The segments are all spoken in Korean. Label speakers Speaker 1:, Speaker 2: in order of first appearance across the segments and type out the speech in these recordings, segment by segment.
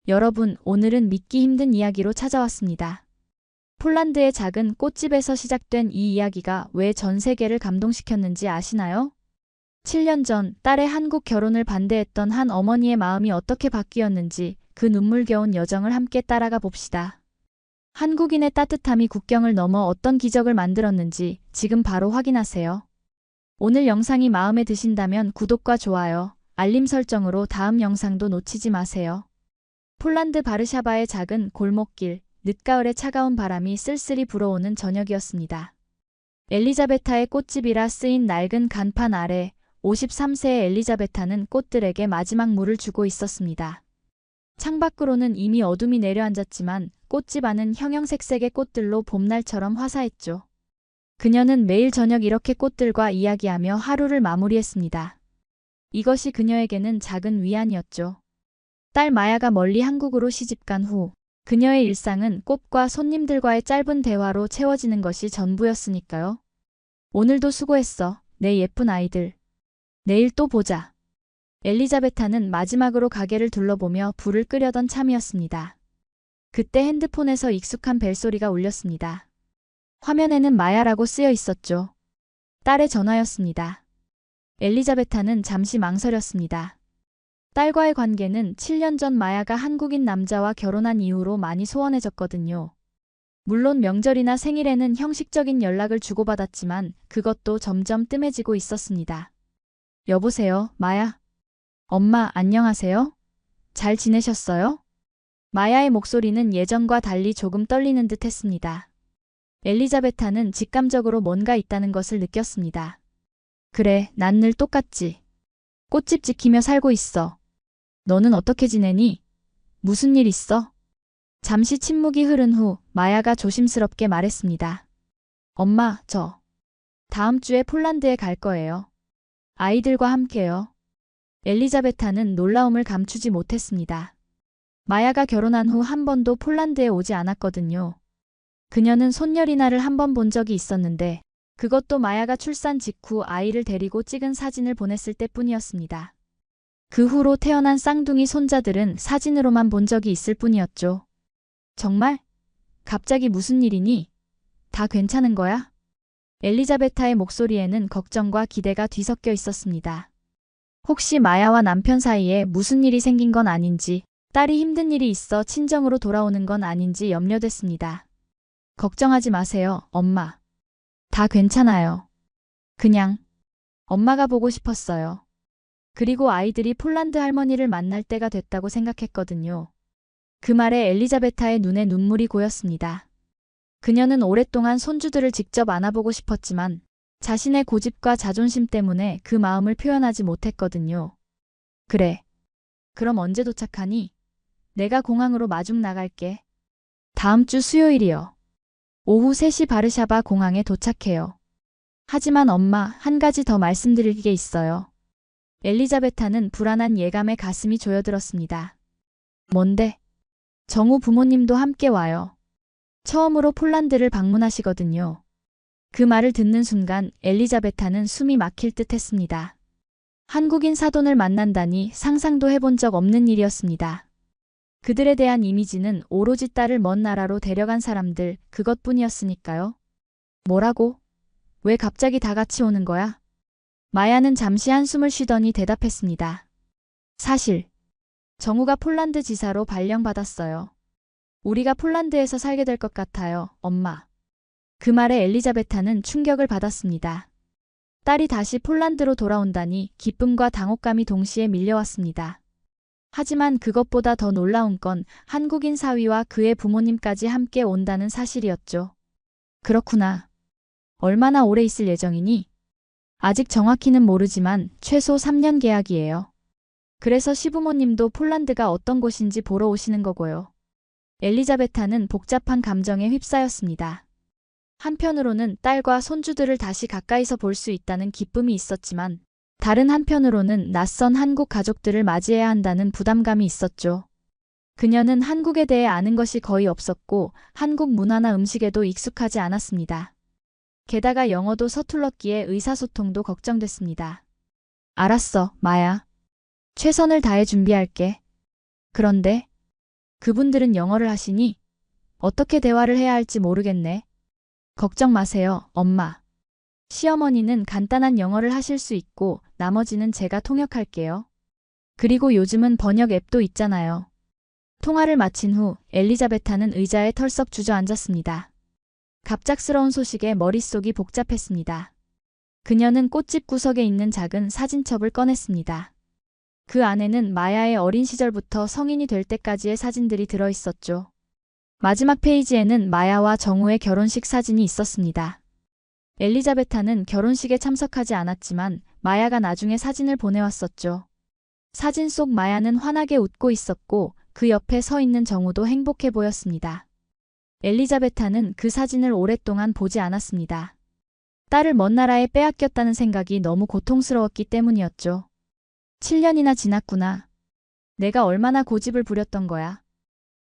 Speaker 1: 여러분, 오늘은 믿기 힘든 이야기로 찾아왔습니다. 폴란드의 작은 꽃집에서 시작된 이 이야기가 왜 전 세계를 감동시켰는지 아시나요? 7년 전 딸의 한국 결혼을 반대했던 한 어머니의 마음이 어떻게 바뀌었는지 그 눈물겨운 여정을 함께 따라가 봅시다. 한국인의 따뜻함이 국경을 넘어 어떤 기적을 만들었는지 지금 바로 확인하세요. 오늘 영상이 마음에 드신다면 구독과 좋아요, 알림 설정으로 다음 영상도 놓치지 마세요. 폴란드 바르샤바의 작은 골목길, 늦가을의 차가운 바람이 쓸쓸히 불어오는 저녁이었습니다. 엘리자베타의 꽃집이라 쓰인 낡은 간판 아래 53세의 엘리자베타는 꽃들에게 마지막 물을 주고 있었습니다. 창밖으로는 이미 어둠이 내려앉았지만 꽃집 안은 형형색색의 꽃들로 봄날처럼 화사했죠. 그녀는 매일 저녁 이렇게 꽃들과 이야기하며 하루를 마무리했습니다. 이것이 그녀에게는 작은 위안이었죠. 딸 마야가 멀리 한국으로 시집간 후 그녀의 일상은 꽃과 손님들과의 짧은 대화로 채워지는 것이 전부였으니까요. 오늘도 수고했어, 내 예쁜 아이들. 내일 또 보자. 엘리자베타는 마지막으로 가게를 둘러보며 불을 끄려던 참이었습니다. 그때 핸드폰에서 익숙한 벨소리가 울렸습니다. 화면에는 마야라고 쓰여 있었죠. 딸의 전화였습니다. 엘리자베타는 잠시 망설였습니다. 딸과의 관계는 7년 전 마야가 한국인 남자와 결혼한 이후로 많이 소원해졌거든요. 물론 명절이나 생일에는 형식적인 연락을 주고받았지만 그것도 점점 뜸해지고 있었습니다. 여보세요, 마야. 엄마, 안녕하세요? 잘 지내셨어요? 마야의 목소리는 예전과 달리 조금 떨리는 듯 했습니다. 엘리자베타는 직감적으로 뭔가 있다는 것을 느꼈습니다. 그래, 난 늘 똑같지. 꽃집 지키며 살고 있어. 너는 어떻게 지내니? 무슨 일 있어? 잠시 침묵이 흐른 후 마야가 조심스럽게 말했습니다. 엄마, 저 다음 주에 폴란드에 갈 거예요. 아이들과 함께요. 엘리자베타는 놀라움을 감추지 못했습니다. 마야가 결혼한 후 한 번도 폴란드에 오지 않았거든요. 그녀는 손녀리나를 한 번 본 적이 있었는데 그것도 마야가 출산 직후 아이를 데리고 찍은 사진을 보냈을 때뿐이었습니다. 그 후로 태어난 쌍둥이 손자들은 사진으로만 본 적이 있을 뿐이었죠. 정말? 갑자기 무슨 일이니? 다 괜찮은 거야? 엘리자베타의 목소리에는 걱정과 기대가 뒤섞여 있었습니다. 혹시 마야와 남편 사이에 무슨 일이 생긴 건 아닌지, 딸이 힘든 일이 있어 친정으로 돌아오는 건 아닌지 염려됐습니다. 걱정하지 마세요, 엄마. 다 괜찮아요. 그냥 엄마가 보고 싶었어요. 그리고 아이들이 폴란드 할머니를 만날 때가 됐다고 생각했거든요. 그 말에 엘리자베타의 눈에 눈물이 고였습니다. 그녀는 오랫동안 손주들을 직접 안아보고 싶었지만 자신의 고집과 자존심 때문에 그 마음을 표현하지 못했거든요. 그래. 그럼 언제 도착하니? 내가 공항으로 마중 나갈게. 다음 주 수요일이요. 오후 3시 바르샤바 공항에 도착해요. 하지만 엄마, 한 가지 더 말씀드릴 게 있어요. 엘리자베타는 불안한 예감에 가슴이 조여들었습니다. 뭔데? 정우 부모님도 함께 와요. 처음으로 폴란드를 방문하시거든요. 그 말을 듣는 순간 엘리자베타는 숨이 막힐 듯 했습니다. 한국인 사돈을 만난다니 상상도 해본 적 없는 일이었습니다. 그들에 대한 이미지는 오로지 딸을 먼 나라로 데려간 사람들 그것뿐이었으니까요. 뭐라고? 왜 갑자기 다 같이 오는 거야? 마야는 잠시 한숨을 쉬더니 대답했습니다. 사실 정우가 폴란드 지사로 발령받았어요. 우리가 폴란드에서 살게 될 것 같아요, 엄마. 그 말에 엘리자베타는 충격을 받았습니다. 딸이 다시 폴란드로 돌아온다니 기쁨과 당혹감이 동시에 밀려왔습니다. 하지만 그것보다 더 놀라운 건 한국인 사위와 그의 부모님까지 함께 온다는 사실이었죠. 그렇구나. 얼마나 오래 있을 예정이니? 아직 정확히는 모르지만 최소 3년 계약이에요. 그래서 시부모님도 폴란드가 어떤 곳인지 보러 오시는 거고요. 엘리자베타는 복잡한 감정에 휩싸였습니다. 한편으로는 딸과 손주들을 다시 가까이서 볼 수 있다는 기쁨이 있었지만 다른 한편으로는 낯선 한국 가족들을 맞이해야 한다는 부담감이 있었죠. 그녀는 한국에 대해 아는 것이 거의 없었고 한국 문화나 음식에도 익숙하지 않았습니다. 게다가 영어도 서툴렀기에 의사소통도 걱정됐습니다. 알았어, 마야. 최선을 다해 준비할게. 그런데 그분들은 영어를 하시니? 어떻게 대화를 해야 할지 모르겠네. 걱정 마세요, 엄마. 시어머니는 간단한 영어를 하실 수 있고 나머지는 제가 통역할게요. 그리고 요즘은 번역 앱도 있잖아요. 통화를 마친 후 엘리자베타는 의자에 털썩 주저앉았습니다. 갑작스러운 소식에 머릿속이 복잡했습니다. 그녀는 꽃집 구석에 있는 작은 사진첩을 꺼냈습니다. 그 안에는 마야의 어린 시절부터 성인이 될 때까지의 사진들이 들어있었죠. 마지막 페이지에는 마야와 정우의 결혼식 사진이 있었습니다. 엘리자베타는 결혼식에 참석하지 않았지만 마야가 나중에 사진을 보내왔었죠. 사진 속 마야는 환하게 웃고 있었고 그 옆에 서 있는 정우도 행복해 보였습니다. 엘리자베타는 그 사진을 오랫동안 보지 않았습니다. 딸을 먼 나라에 빼앗겼다는 생각이 너무 고통스러웠기 때문이었죠. 7년이나 지났구나. 내가 얼마나 고집을 부렸던 거야.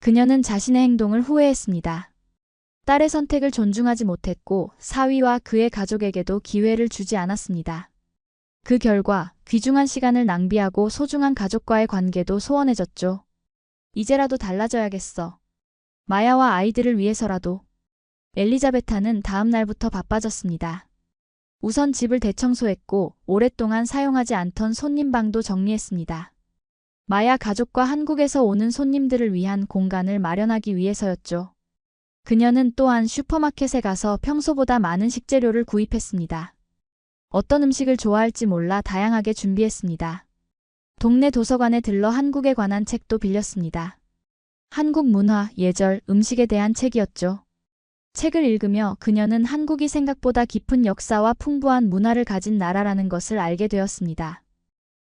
Speaker 1: 그녀는 자신의 행동을 후회했습니다. 딸의 선택을 존중하지 못했고 사위와 그의 가족에게도 기회를 주지 않았습니다. 그 결과 귀중한 시간을 낭비하고 소중한 가족과의 관계도 소원해졌죠. 이제라도 달라져야겠어. 마야와 아이들을 위해서라도. 엘리자베타는 다음 날부터 바빠졌습니다. 우선 집을 대청소했고 오랫동안 사용하지 않던 손님방도 정리했습니다. 마야 가족과 한국에서 오는 손님들을 위한 공간을 마련하기 위해서였죠. 그녀는 또한 슈퍼마켓에 가서 평소보다 많은 식재료를 구입했습니다. 어떤 음식을 좋아할지 몰라 다양하게 준비했습니다. 동네 도서관에 들러 한국에 관한 책도 빌렸습니다. 한국 문화, 예절, 음식에 대한 책이었죠. 책을 읽으며 그녀는 한국이 생각보다 깊은 역사와 풍부한 문화를 가진 나라라는 것을 알게 되었습니다.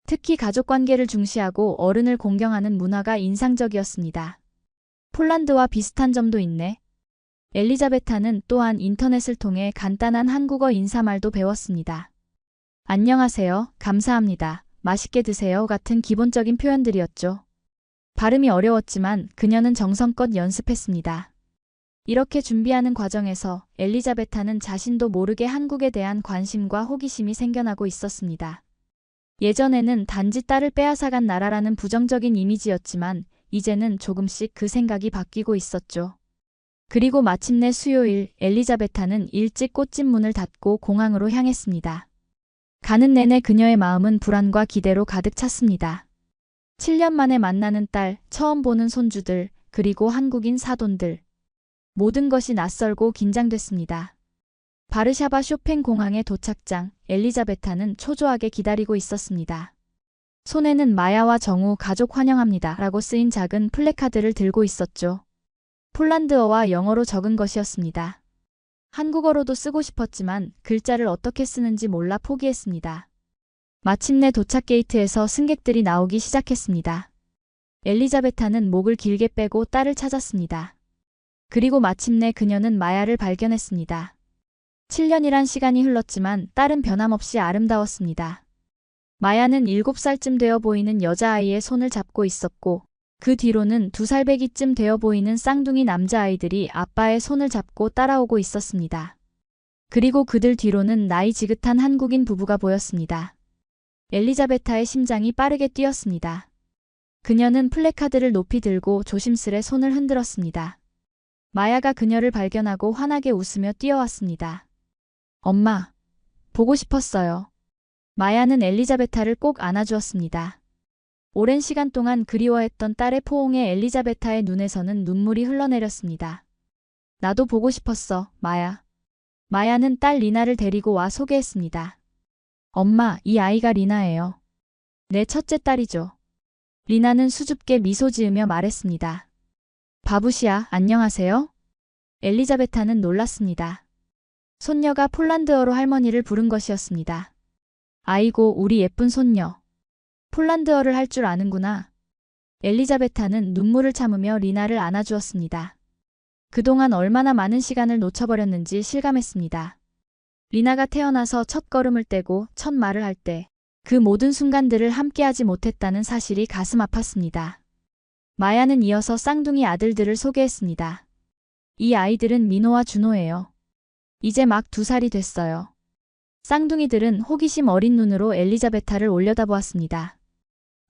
Speaker 1: 특히 가족관계를 중시하고 어른을 공경하는 문화가 인상적이었습니다. 폴란드와 비슷한 점도 있네. 엘리자베타는 또한 인터넷을 통해 간단한 한국어 인사말도 배웠습니다. 안녕하세요, 감사합니다, 맛있게 드세요 같은 기본적인 표현들이었죠. 발음이 어려웠지만 그녀는 정성껏 연습했습니다. 이렇게 준비하는 과정에서 엘리자베타는 자신도 모르게 한국에 대한 관심과 호기심이 생겨나고 있었습니다. 예전에는 단지 딸을 빼앗아간 나라라는 부정적인 이미지였지만 이제는 조금씩 그 생각이 바뀌고 있었죠. 그리고 마침내 수요일 엘리자베타는 일찍 꽃집 문을 닫고 공항으로 향했습니다. 가는 내내 그녀의 마음은 불안과 기대로 가득 찼습니다. 7년 만에 만나는 딸, 처음 보는 손주들, 그리고 한국인 사돈들. 모든 것이 낯설고 긴장됐습니다. 바르샤바 쇼팽 공항의 도착장, 엘리자베타는 초조하게 기다리고 있었습니다. 손에는 마야와 정우 가족 환영합니다 라고 쓰인 작은 플래카드를 들고 있었죠. 폴란드어와 영어로 적은 것이었습니다. 한국어로도 쓰고 싶었지만 글자를 어떻게 쓰는지 몰라 포기했습니다. 마침내 도착 게이트에서 승객들이 나오기 시작했습니다. 엘리자베타는 목을 길게 빼고 딸을 찾았습니다. 그리고 마침내 그녀는 마야를 발견했습니다. 7년이란 시간이 흘렀지만 딸은 변함없이 아름다웠습니다. 마야는 7살쯤 되어 보이는 여자아이의 손을 잡고 있었고 그 뒤로는 2살배기쯤 되어 보이는 쌍둥이 남자아이들이 아빠의 손을 잡고 따라오고 있었습니다. 그리고 그들 뒤로는 나이 지긋한 한국인 부부가 보였습니다. 엘리자베타의 심장이 빠르게 뛰었습니다. 그녀는 플래카드를 높이 들고 조심스레 손을 흔들었습니다. 마야가 그녀를 발견하고 환하게 웃으며 뛰어왔습니다. 엄마, 보고 싶었어요. 마야는 엘리자베타를 꼭 안아주었습니다. 오랜 시간 동안 그리워했던 딸의 포옹에 엘리자베타의 눈에서는 눈물이 흘러내렸습니다. 나도 보고 싶었어, 마야. 마야는 딸 리나를 데리고 와 소개했습니다. 엄마, 이 아이가 리나예요. 내 첫째 딸이죠. 리나는 수줍게 미소 지으며 말했습니다. 바부시아, 안녕하세요? 엘리자베타는 놀랐습니다. 손녀가 폴란드어로 할머니를 부른 것이었습니다. 아이고, 우리 예쁜 손녀. 폴란드어를 할 줄 아는구나. 엘리자베타는 눈물을 참으며 리나를 안아주었습니다. 그동안 얼마나 많은 시간을 놓쳐버렸는지 실감했습니다. 리나가 태어나서 첫 걸음을 떼고 첫 말을 할 때 그 모든 순간들을 함께하지 못했다는 사실이 가슴 아팠습니다. 마야는 이어서 쌍둥이 아들들을 소개했습니다. 이 아이들은 민호와 준호예요. 이제 막 2살이 됐어요. 쌍둥이들은 호기심 어린 눈으로 엘리자베타를 올려다보았습니다.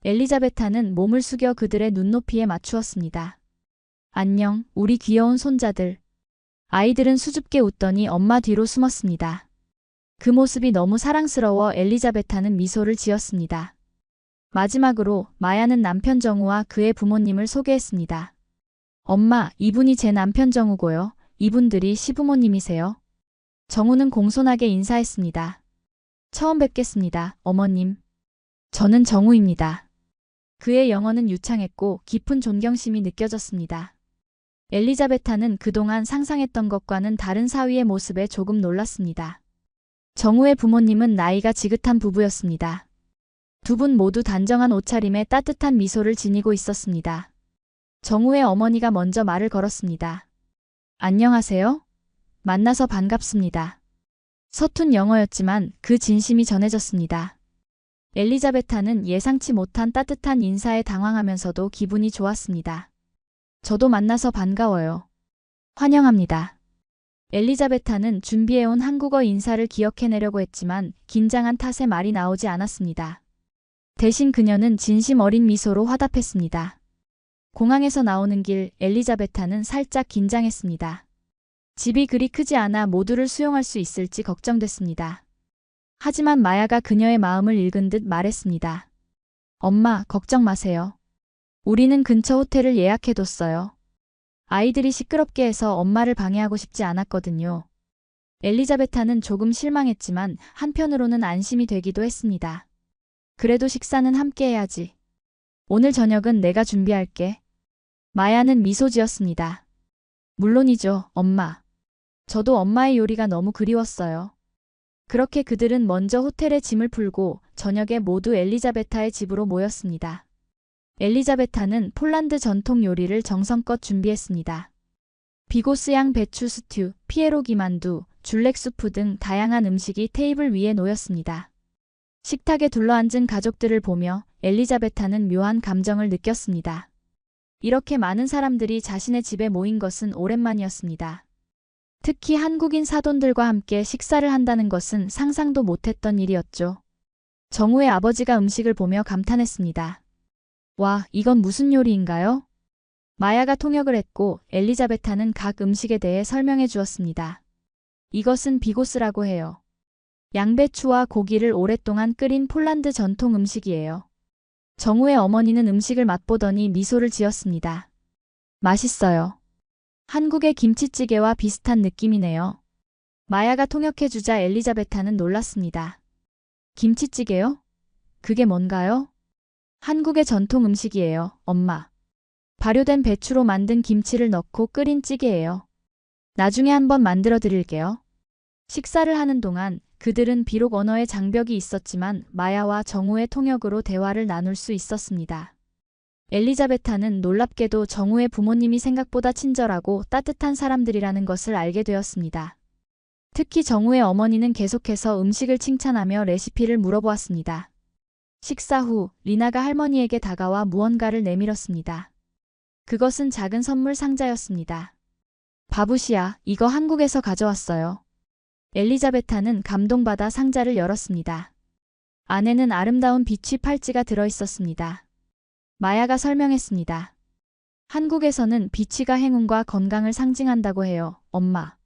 Speaker 1: 엘리자베타는 몸을 숙여 그들의 눈높이에 맞추었습니다. 안녕, 우리 귀여운 손자들. 아이들은 수줍게 웃더니 엄마 뒤로 숨었습니다. 그 모습이 너무 사랑스러워 엘리자베타는 미소를 지었습니다. 마지막으로 마야는 남편 정우와 그의 부모님을 소개했습니다. 엄마, 이분이 제 남편 정우고요. 이분들이 시부모님이세요. 정우는 공손하게 인사했습니다. 처음 뵙겠습니다, 어머님. 저는 정우입니다. 그의 영어는 유창했고 깊은 존경심이 느껴졌습니다. 엘리자베타는 그동안 상상했던 것과는 다른 사위의 모습에 조금 놀랐습니다. 정우의 부모님은 나이가 지긋한 부부였습니다. 두 분 모두 단정한 옷차림에 따뜻한 미소를 지니고 있었습니다. 정우의 어머니가 먼저 말을 걸었습니다. 안녕하세요. 만나서 반갑습니다. 서툰 영어였지만 그 진심이 전해졌습니다. 엘리자베타는 예상치 못한 따뜻한 인사에 당황하면서도 기분이 좋았습니다. 저도 만나서 반가워요. 환영합니다. 엘리자베타는 준비해온 한국어 인사를 기억해내려고 했지만 긴장한 탓에 말이 나오지 않았습니다. 대신 그녀는 진심 어린 미소로 화답했습니다. 공항에서 나오는 길 엘리자베타는 살짝 긴장했습니다. 집이 그리 크지 않아 모두를 수용할 수 있을지 걱정됐습니다. 하지만 마야가 그녀의 마음을 읽은 듯 말했습니다. 엄마, 걱정 마세요. 우리는 근처 호텔을 예약해뒀어요. 아이들이 시끄럽게 해서 엄마를 방해하고 싶지 않았거든요. 엘리자베타는 조금 실망했지만 한편으로는 안심이 되기도 했습니다. 그래도 식사는 함께 해야지. 오늘 저녁은 내가 준비할게. 마야는 미소 지었습니다. 물론이죠, 엄마. 저도 엄마의 요리가 너무 그리웠어요. 그렇게 그들은 먼저 호텔에 짐을 풀고 저녁에 모두 엘리자베타의 집으로 모였습니다. 엘리자베타는 폴란드 전통 요리를 정성껏 준비했습니다. 비고스양 배추 스튜, 피에로기 만두, 줄렉 수프 등 다양한 음식이 테이블 위에 놓였습니다. 식탁에 둘러앉은 가족들을 보며 엘리자베타는 묘한 감정을 느꼈습니다. 이렇게 많은 사람들이 자신의 집에 모인 것은 오랜만이었습니다. 특히 한국인 사돈들과 함께 식사를 한다는 것은 상상도 못했던 일이었죠. 정우의 아버지가 음식을 보며 감탄했습니다. 와, 이건 무슨 요리인가요? 마야가 통역을 했고 엘리자베타는 각 음식에 대해 설명해 주었습니다. 이것은 비고스라고 해요. 양배추와 고기를 오랫동안 끓인 폴란드 전통 음식이에요. 정우의 어머니는 음식을 맛보더니 미소를 지었습니다. 맛있어요. 한국의 김치찌개와 비슷한 느낌이네요. 마야가 통역해주자 엘리자베타는 놀랐습니다. 김치찌개요? 그게 뭔가요? 한국의 전통 음식이에요, 엄마. 발효된 배추로 만든 김치를 넣고 끓인 찌개예요. 나중에 한번 만들어 드릴게요. 식사를 하는 동안 그들은 비록 언어의 장벽이 있었지만 마야와 정우의 통역으로 대화를 나눌 수 있었습니다. 엘리자베타는 놀랍게도 정우의 부모님이 생각보다 친절하고 따뜻한 사람들이라는 것을 알게 되었습니다. 특히 정우의 어머니는 계속해서 음식을 칭찬하며 레시피를 물어보았습니다. 식사 후 리나가 할머니에게 다가와 무언가를 내밀었습니다. 그것은 작은 선물 상자였습니다. 바부시야, 이거 한국에서 가져왔어요. 엘리자베타는 감동받아 상자를 열었습니다. 안에는 아름다운 비취 팔찌가 들어있었습니다. 마야가 설명했습니다. 한국에서는 비취가 행운과 건강을 상징한다고 해요, 엄마.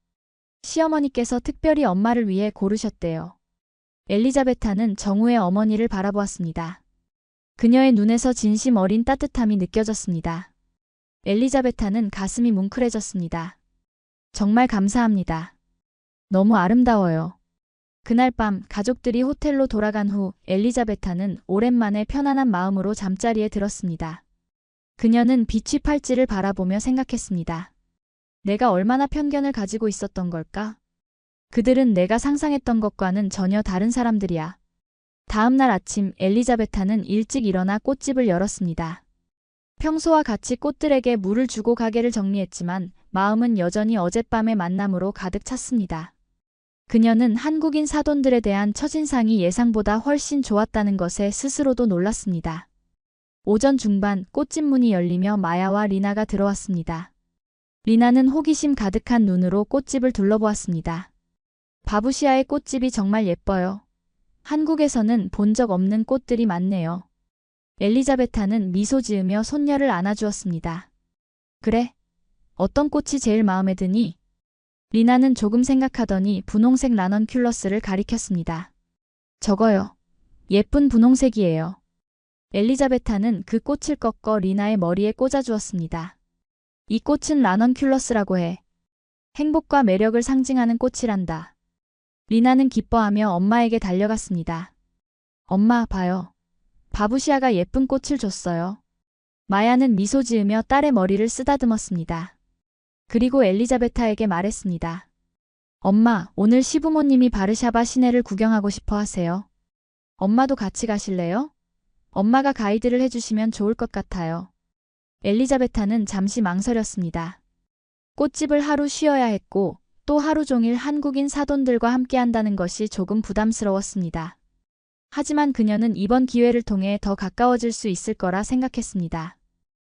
Speaker 1: 시어머니께서 특별히 엄마를 위해 고르셨대요. 엘리자베타는 정우의 어머니를 바라보았습니다. 그녀의 눈에서 진심 어린 따뜻함이 느껴졌습니다. 엘리자베타는 가슴이 뭉클해졌습니다. 정말 감사합니다. 너무 아름다워요. 그날 밤 가족들이 호텔로 돌아간 후 엘리자베타는 오랜만에 편안한 마음으로 잠자리에 들었습니다. 그녀는 비취 팔찌를 바라보며 생각했습니다. 내가 얼마나 편견을 가지고 있었던 걸까? 그들은 내가 상상했던 것과는 전혀 다른 사람들이야. 다음 날 아침 엘리자베타는 일찍 일어나 꽃집을 열었습니다. 평소와 같이 꽃들에게 물을 주고 가게를 정리했지만 마음은 여전히 어젯밤의 만남으로 가득 찼습니다. 그녀는 한국인 사돈들에 대한 첫인상이 예상보다 훨씬 좋았다는 것에 스스로도 놀랐습니다. 오전 중반 꽃집 문이 열리며 마야와 리나가 들어왔습니다. 리나는 호기심 가득한 눈으로 꽃집을 둘러보았습니다. 바부시아의 꽃집이 정말 예뻐요. 한국에서는 본 적 없는 꽃들이 많네요. 엘리자베타는 미소 지으며 손녀를 안아주었습니다. 그래, 어떤 꽃이 제일 마음에 드니? 리나는 조금 생각하더니 분홍색 라넌큘러스를 가리켰습니다. 저거요. 예쁜 분홍색이에요. 엘리자베타는 그 꽃을 꺾어 리나의 머리에 꽂아주었습니다. 이 꽃은 라넌큘러스라고 해. 행복과 매력을 상징하는 꽃이란다. 리나는 기뻐하며 엄마에게 달려갔습니다. 엄마, 봐요. 바부시아가 예쁜 꽃을 줬어요. 마야는 미소 지으며 딸의 머리를 쓰다듬었습니다. 그리고 엘리자베타에게 말했습니다. 엄마, 오늘 시부모님이 바르샤바 시내를 구경하고 싶어 하세요. 엄마도 같이 가실래요? 엄마가 가이드를 해주시면 좋을 것 같아요. 엘리자베타는 잠시 망설였습니다. 꽃집을 하루 쉬어야 했고 또 하루 종일 한국인 사돈들과 함께 한다는 것이 조금 부담스러웠습니다. 하지만 그녀는 이번 기회를 통해 더 가까워질 수 있을 거라 생각했습니다.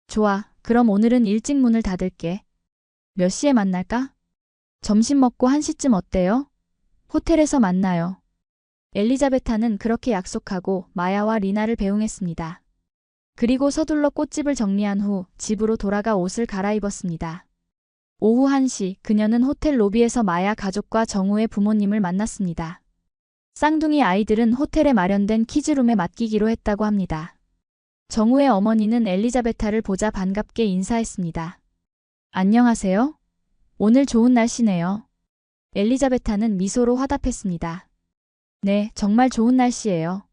Speaker 1: 좋아, 그럼 오늘은 일찍 문을 닫을게. 몇 시에 만날까? 점심 먹고 1시쯤 어때요? 호텔에서 만나요. 엘리자베타는 그렇게 약속하고 마야와 리나를 배웅했습니다. 그리고 서둘러 꽃집을 정리한 후 집으로 돌아가 옷을 갈아입었습니다. 오후 1시 그녀는 호텔 로비에서 마야 가족과 정우의 부모님을 만났습니다. 쌍둥이 아이들은 호텔에 마련된 키즈룸에 맡기기로 했다고 합니다. 정우의 어머니는 엘리자베타를 보자 반갑게 인사했습니다. 안녕하세요. 오늘 좋은 날씨네요. 엘리자베타는 미소로 화답했습니다. 네, 정말 좋은 날씨예요.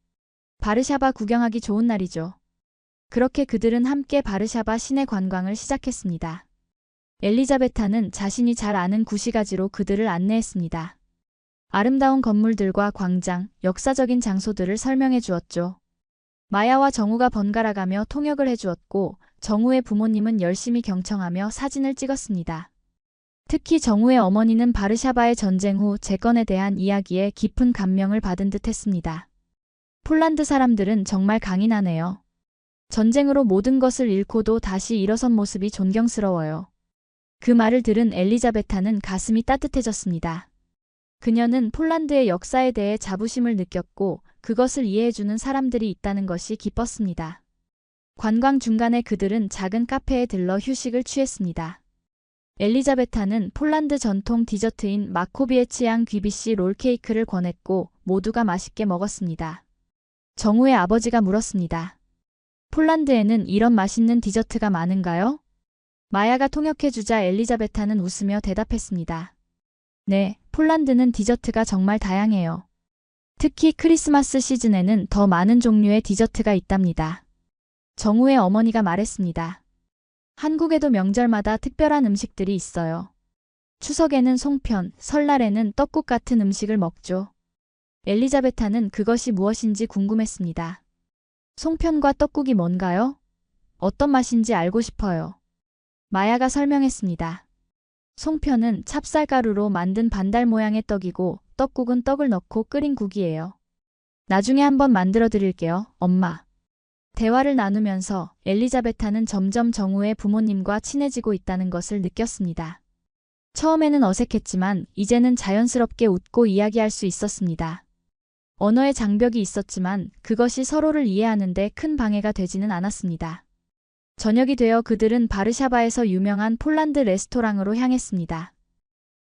Speaker 1: 바르샤바 구경하기 좋은 날이죠. 그렇게 그들은 함께 바르샤바 시내 관광을 시작했습니다. 엘리자베타는 자신이 잘 아는 구시가지로 그들을 안내했습니다. 아름다운 건물들과 광장, 역사적인 장소들을 설명해 주었죠. 마야와 정우가 번갈아가며 통역을 해주었고 정우의 부모님은 열심히 경청하며 사진을 찍었습니다. 특히 정우의 어머니는 바르샤바의 전쟁 후 재건에 대한 이야기에 깊은 감명을 받은 듯 했습니다. 폴란드 사람들은 정말 강인하네요. 전쟁으로 모든 것을 잃고도 다시 일어선 모습이 존경스러워요. 그 말을 들은 엘리자베타는 가슴이 따뜻해졌습니다. 그녀는 폴란드의 역사에 대해 자부심을 느꼈고 그것을 이해해주는 사람들이 있다는 것이 기뻤습니다. 관광 중간에 그들은 작은 카페에 들러 휴식을 취했습니다. 엘리자베타는 폴란드 전통 디저트인 마코비에치앙 귀비시 롤케이크를 권했고 모두가 맛있게 먹었습니다. 정우의 아버지가 물었습니다. 폴란드에는 이런 맛있는 디저트가 많은가요? 마야가 통역해주자 엘리자베타는 웃으며 대답했습니다. 네, 폴란드는 디저트가 정말 다양해요. 특히 크리스마스 시즌에는 더 많은 종류의 디저트가 있답니다. 정우의 어머니가 말했습니다. 한국에도 명절마다 특별한 음식들이 있어요. 추석에는 송편, 설날에는 떡국 같은 음식을 먹죠. 엘리자베타는 그것이 무엇인지 궁금했습니다. 송편과 떡국이 뭔가요? 어떤 맛인지 알고 싶어요. 마야가 설명했습니다. 송편은 찹쌀가루로 만든 반달 모양의 떡이고 떡국은 떡을 넣고 끓인 국이에요. 나중에 한번 만들어 드릴게요, 엄마. 대화를 나누면서 엘리자베타는 점점 정우의 부모님과 친해지고 있다는 것을 느꼈습니다. 처음에는 어색했지만 이제는 자연스럽게 웃고 이야기할 수 있었습니다. 언어의 장벽이 있었지만 그것이 서로를 이해하는 데 큰 방해가 되지는 않았습니다. 저녁이 되어 그들은 바르샤바에서 유명한 폴란드 레스토랑으로 향했습니다.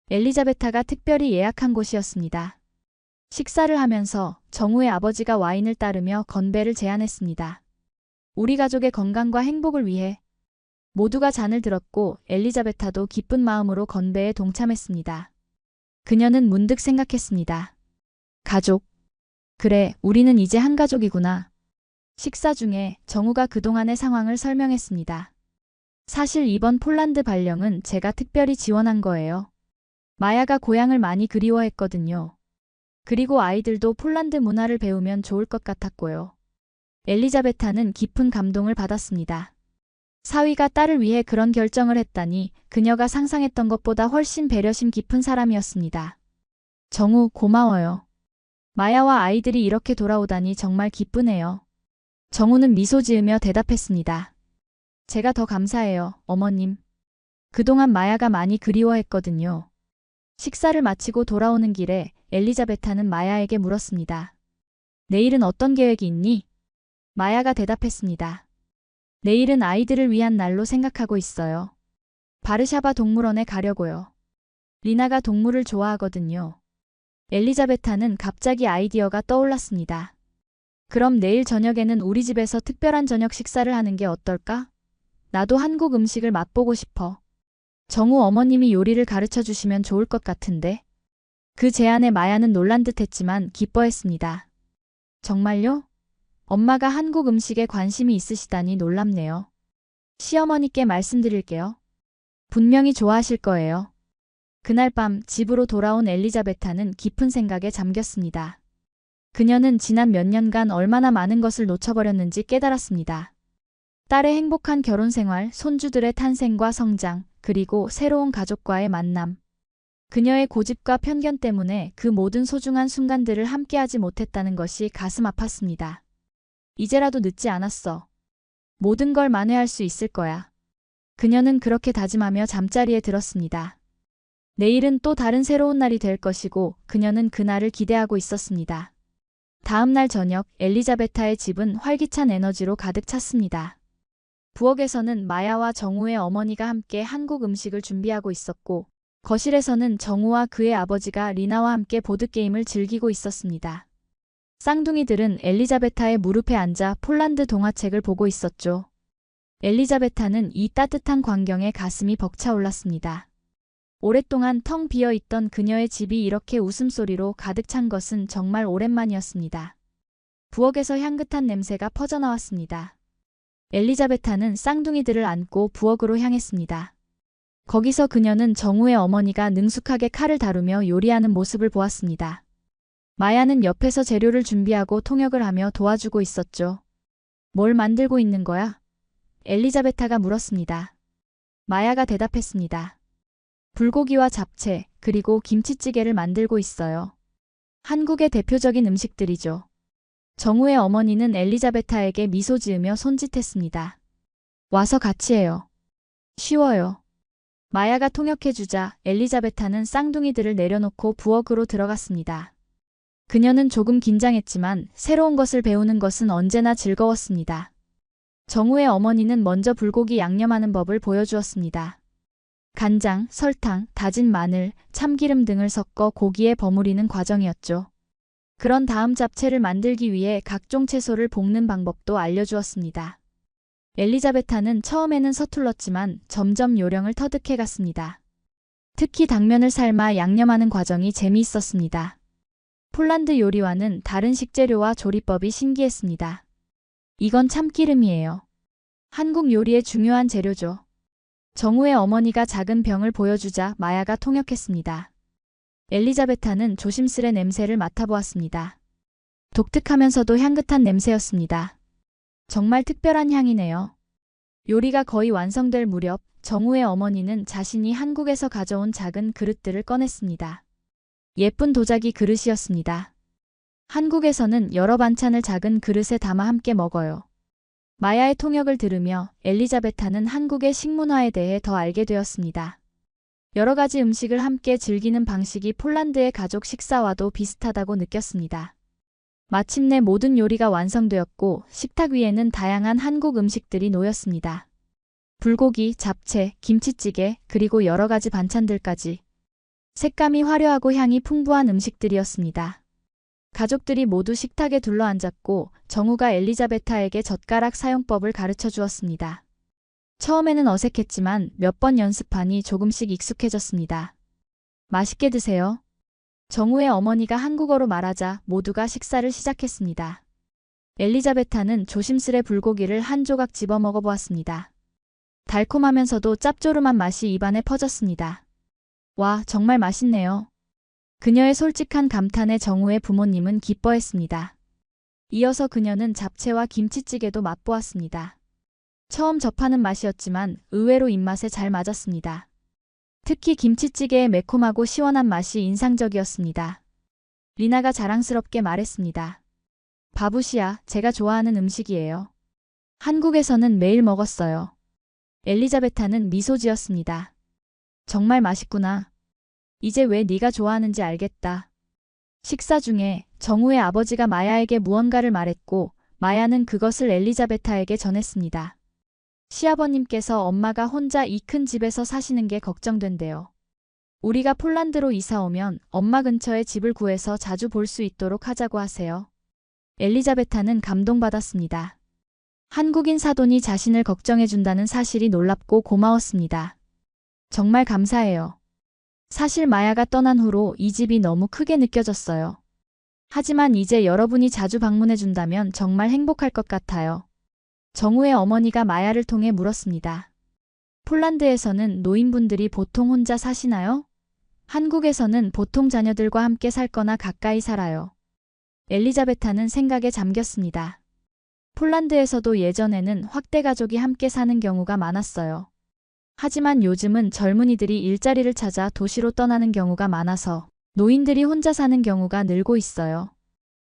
Speaker 1: 엘리자베타가 특별히 예약한 곳이었습니다. 식사를 하면서 정우의 아버지가 와인을 따르며 건배를 제안했습니다. 우리 가족의 건강과 행복을 위해. 모두가 잔을 들었고 엘리자베타도 기쁜 마음으로 건배에 동참했습니다. 그녀는 문득 생각했습니다. 가족. 그래, 우리는 이제 한 가족이구나. 식사 중에 정우가 그동안의 상황을 설명했습니다. 사실 이번 폴란드 발령은 제가 특별히 지원한 거예요. 마야가 고향을 많이 그리워했거든요. 그리고 아이들도 폴란드 문화를 배우면 좋을 것 같았고요. 엘리자베타는 깊은 감동을 받았습니다. 사위가 딸을 위해 그런 결정을 했다니 그녀가 상상했던 것보다 훨씬 배려심 깊은 사람이었습니다. 정우, 고마워요. 마야와 아이들이 이렇게 돌아오다니 정말 기쁘네요. 정우는 미소 지으며 대답했습니다. 제가 더 감사해요, 어머님. 그동안 마야가 많이 그리워했거든요. 식사를 마치고 돌아오는 길에 엘리자베타는 마야에게 물었습니다. 내일은 어떤 계획이 있니? 마야가 대답했습니다. 내일은 아이들을 위한 날로 생각하고 있어요. 바르샤바 동물원에 가려고요. 리나가 동물을 좋아하거든요. 엘리자베타는 갑자기 아이디어가 떠올랐습니다. 그럼 내일 저녁에는 우리 집에서 특별한 저녁 식사를 하는 게 어떨까? 나도 한국 음식을 맛보고 싶어. 정우 어머님이 요리를 가르쳐 주시면 좋을 것 같은데. 그 제안에 마야는 놀란 듯 했지만 기뻐했습니다. 정말요? 엄마가 한국 음식에 관심이 있으시다니 놀랍네요. 시어머니께 말씀드릴게요. 분명히 좋아하실 거예요. 그날 밤 집으로 돌아온 엘리자베타는 깊은 생각에 잠겼습니다. 그녀는 지난 몇 년간 얼마나 많은 것을 놓쳐버렸는지 깨달았습니다. 딸의 행복한 결혼 생활, 손주들의 탄생과 성장, 그리고 새로운 가족과의 만남. 그녀의 고집과 편견 때문에 그 모든 소중한 순간들을 함께하지 못했다는 것이 가슴 아팠습니다. 이제라도 늦지 않았어. 모든 걸 만회할 수 있을 거야. 그녀는 그렇게 다짐하며 잠자리에 들었습니다. 내일은 또 다른 새로운 날이 될 것이고 그녀는 그날을 기대하고 있었습니다. 다음 날 저녁 엘리자베타의 집은 활기찬 에너지로 가득 찼습니다. 부엌에서는 마야와 정우의 어머니가 함께 한국 음식을 준비하고 있었고 거실에서는 정우와 그의 아버지가 리나와 함께 보드게임을 즐기고 있었습니다. 쌍둥이들은 엘리자베타의 무릎에 앉아 폴란드 동화책을 보고 있었죠. 엘리자베타는 이 따뜻한 광경에 가슴이 벅차올랐습니다. 오랫동안 텅 비어있던 그녀의 집이 이렇게 웃음소리로 가득 찬 것은 정말 오랜만이었습니다. 부엌에서 향긋한 냄새가 퍼져나왔습니다. 엘리자베타는 쌍둥이들을 안고 부엌으로 향했습니다. 거기서 그녀는 정우의 어머니가 능숙하게 칼을 다루며 요리하는 모습을 보았습니다. 마야는 옆에서 재료를 준비하고 통역을 하며 도와주고 있었죠. 뭘 만들고 있는 거야? 엘리자베타가 물었습니다. 마야가 대답했습니다. 불고기와 잡채, 그리고 김치찌개를 만들고 있어요. 한국의 대표적인 음식들이죠. 정우의 어머니는 엘리자베타에게 미소 지으며 손짓했습니다. 와서 같이 해요. 쉬워요. 마야가 통역해주자 엘리자베타는 쌍둥이들을 내려놓고 부엌으로 들어갔습니다. 그녀는 조금 긴장했지만 새로운 것을 배우는 것은 언제나 즐거웠습니다. 정우의 어머니는 먼저 불고기 양념하는 법을 보여주었습니다. 간장, 설탕, 다진 마늘, 참기름 등을 섞어 고기에 버무리는 과정이었죠. 그런 다음 잡채를 만들기 위해 각종 채소를 볶는 방법도 알려주었습니다. 엘리자베타는 처음에는 서툴렀지만 점점 요령을 터득해 갔습니다. 특히 당면을 삶아 양념하는 과정이 재미있었습니다. 폴란드 요리와는 다른 식재료와 조리법이 신기했습니다. 이건 참기름이에요. 한국 요리의 중요한 재료죠. 정우의 어머니가 작은 병을 보여주자 마야가 통역했습니다. 엘리자베타는 조심스레 냄새를 맡아보았습니다. 독특하면서도 향긋한 냄새였습니다. 정말 특별한 향이네요. 요리가 거의 완성될 무렵 정우의 어머니는 자신이 한국에서 가져온 작은 그릇들을 꺼냈습니다. 예쁜 도자기 그릇이었습니다. 한국에서는 여러 반찬을 작은 그릇에 담아 함께 먹어요. 마야의 통역을 들으며 엘리자베타는 한국의 식문화에 대해 더 알게 되었습니다. 여러 가지 음식을 함께 즐기는 방식이 폴란드의 가족 식사와도 비슷하다고 느꼈습니다. 마침내 모든 요리가 완성되었고 식탁 위에는 다양한 한국 음식들이 놓였습니다. 불고기, 잡채, 김치찌개, 그리고 여러 가지 반찬들까지. 색감이 화려하고 향이 풍부한 음식들이었습니다. 가족들이 모두 식탁에 둘러앉았고 정우가 엘리자베타에게 젓가락 사용법을 가르쳐 주었습니다. 처음에는 어색했지만 몇 번 연습하니 조금씩 익숙해졌습니다. 맛있게 드세요. 정우의 어머니가 한국어로 말하자 모두가 식사를 시작했습니다. 엘리자베타는 조심스레 불고기를 한 조각 집어 먹어보았습니다. 달콤하면서도 짭조름한 맛이 입안에 퍼졌습니다. 와, 정말 맛있네요. 그녀의 솔직한 감탄에 정우의 부모님은 기뻐했습니다. 이어서 그녀는 잡채와 김치찌개도 맛보았습니다. 처음 접하는 맛이었지만 의외로 입맛에 잘 맞았습니다. 특히 김치찌개의 매콤하고 시원한 맛이 인상적이었습니다. 리나가 자랑스럽게 말했습니다. 바부시야, 제가 좋아하는 음식이에요. 한국에서는 매일 먹었어요. 엘리자베타는 미소 지었습니다. 정말 맛있구나. 이제 왜 네가 좋아하는지 알겠다. 식사 중에 정우의 아버지가 마야에게 무언가를 말했고 마야는 그것을 엘리자베타에게 전했습니다. 시아버님께서 엄마가 혼자 이 큰 집에서 사시는 게 걱정된대요. 우리가 폴란드로 이사 오면 엄마 근처에 집을 구해서 자주 볼 수 있도록 하자고 하세요. 엘리자베타는 감동받았습니다. 한국인 사돈이 자신을 걱정해준다는 사실이 놀랍고 고마웠습니다. 정말 감사해요. 사실 마야가 떠난 후로 이 집이 너무 크게 느껴졌어요. 하지만 이제 여러분이 자주 방문해준다면 정말 행복할 것 같아요. 정우의 어머니가 마야를 통해 물었습니다. 폴란드에서는 노인분들이 보통 혼자 사시나요? 한국에서는 보통 자녀들과 함께 살거나 가까이 살아요. 엘리자베타는 생각에 잠겼습니다. 폴란드에서도 예전에는 확대 가족이 함께 사는 경우가 많았어요. 하지만 요즘은 젊은이들이 일자리를 찾아 도시로 떠나는 경우가 많아서 노인들이 혼자 사는 경우가 늘고 있어요.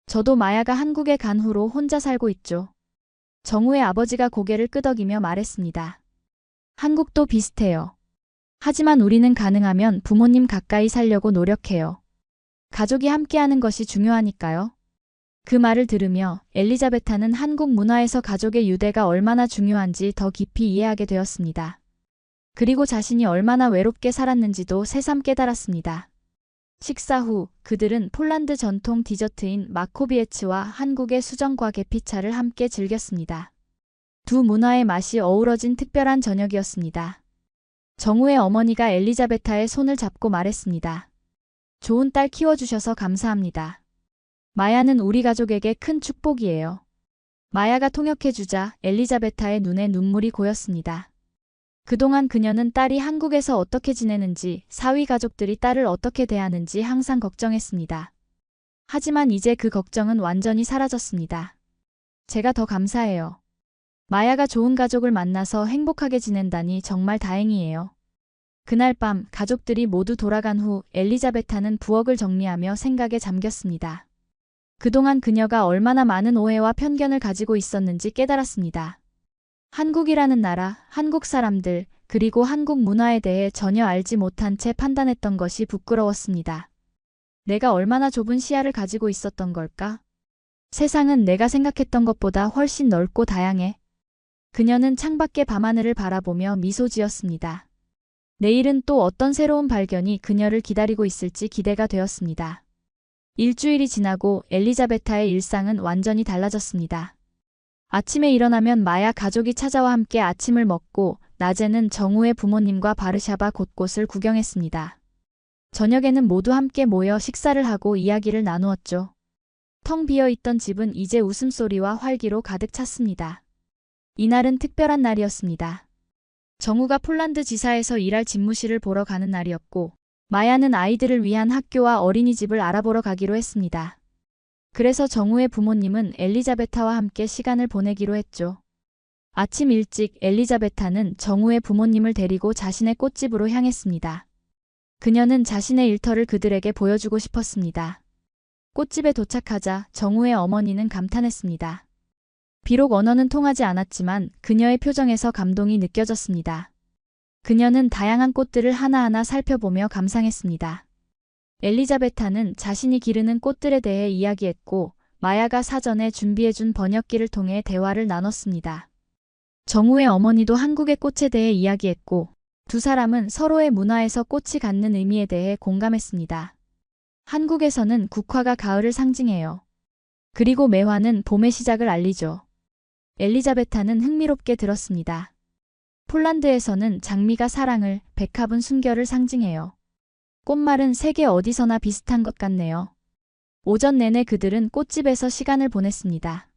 Speaker 1: 저도 마야가 한국에 간 후로 혼자 살고 있죠. 정우의 아버지가 고개를 끄덕이며 말했습니다. 한국도 비슷해요. 하지만 우리는 가능하면 부모님 가까이 살려고 노력해요. 가족이 함께하는 것이 중요하니까요. 그 말을 들으며 엘리자베타는 한국 문화에서 가족의 유대가 얼마나 중요한지 더 깊이 이해하게 되었습니다. 그리고 자신이 얼마나 외롭게 살았는지도 새삼 깨달았습니다. 식사 후 그들은 폴란드 전통 디저트인 마코비에츠와 한국의 수정과 계피차를 함께 즐겼습니다. 두 문화의 맛이 어우러진 특별한 저녁이었습니다. 정우의 어머니가 엘리자베타의 손을 잡고 말했습니다. 좋은 딸 키워주셔서 감사합니다. 마야는 우리 가족에게 큰 축복이에요. 마야가 통역해주자 엘리자베타의 눈에 눈물이 고였습니다. 그동안 그녀는 딸이 한국에서 어떻게 지내는지, 사위 가족들이 딸을 어떻게 대하는지 항상 걱정했습니다. 하지만 이제 그 걱정은 완전히 사라졌습니다. 제가 더 감사해요. 마야가 좋은 가족을 만나서 행복하게 지낸다니 정말 다행이에요. 그날 밤 가족들이 모두 돌아간 후 엘리자베타는 부엌을 정리하며 생각에 잠겼습니다. 그동안 그녀가 얼마나 많은 오해와 편견을 가지고 있었는지 깨달았습니다. 한국이라는 나라, 한국 사람들, 그리고 한국 문화에 대해 전혀 알지 못한 채 판단했던 것이 부끄러웠습니다. 내가 얼마나 좁은 시야를 가지고 있었던 걸까? 세상은 내가 생각했던 것보다 훨씬 넓고 다양해. 그녀는 창밖의 밤하늘을 바라보며 미소 지었습니다. 내일은 또 어떤 새로운 발견이 그녀를 기다리고 있을지 기대가 되었습니다. 일주일이 지나고 엘리자베타의 일상은 완전히 달라졌습니다. 아침에 일어나면 마야 가족이 찾아와 함께 아침을 먹고 낮에는 정우의 부모님과 바르샤바 곳곳을 구경했습니다. 저녁에는 모두 함께 모여 식사를 하고 이야기를 나누었죠. 텅 비어있던 집은 이제 웃음소리와 활기로 가득 찼습니다. 이날은 특별한 날이었습니다. 정우가 폴란드 지사에서 일할 집무실을 보러 가는 날이었고 마야는 아이들을 위한 학교와 어린이집을 알아보러 가기로 했습니다. 그래서 정우의 부모님은 엘리자베타와 함께 시간을 보내기로 했죠. 아침 일찍 엘리자베타는 정우의 부모님을 데리고 자신의 꽃집으로 향했습니다. 그녀는 자신의 일터를 그들에게 보여주고 싶었습니다. 꽃집에 도착하자 정우의 어머니는 감탄했습니다. 비록 언어는 통하지 않았지만 그녀의 표정에서 감동이 느껴졌습니다. 그녀는 다양한 꽃들을 하나하나 살펴보며 감상했습니다. 엘리자베타는 자신이 기르는 꽃들에 대해 이야기했고 마야가 사전에 준비해준 번역기를 통해 대화를 나눴습니다. 정우의 어머니도 한국의 꽃에 대해 이야기했고 두 사람은 서로의 문화에서 꽃이 갖는 의미에 대해 공감했습니다. 한국에서는 국화가 가을을 상징해요. 그리고 매화는 봄의 시작을 알리죠. 엘리자베타는 흥미롭게 들었습니다. 폴란드에서는 장미가 사랑을, 백합은 순결을 상징해요. 꽃말은 세계 어디서나 비슷한 것 같네요. 오전 내내 그들은 꽃집에서 시간을 보냈습니다.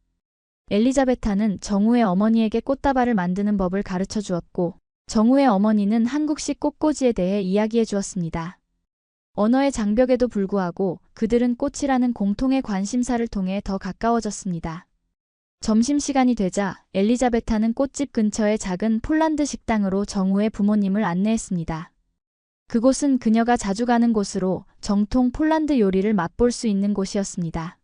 Speaker 1: 엘리자베타는 정우의 어머니에게 꽃다발을 만드는 법을 가르쳐 주었고 정우의 어머니는 한국식 꽃꽂이에 대해 이야기해 주었습니다. 언어의 장벽에도 불구하고 그들은 꽃이라는 공통의 관심사를 통해 더 가까워졌습니다. 점심시간이 되자 엘리자베타는 꽃집 근처의 작은 폴란드 식당으로 정우의 부모님을 안내했습니다. 그곳은 그녀가 자주 가는 곳으로 정통 폴란드 요리를 맛볼 수 있는 곳이었습니다.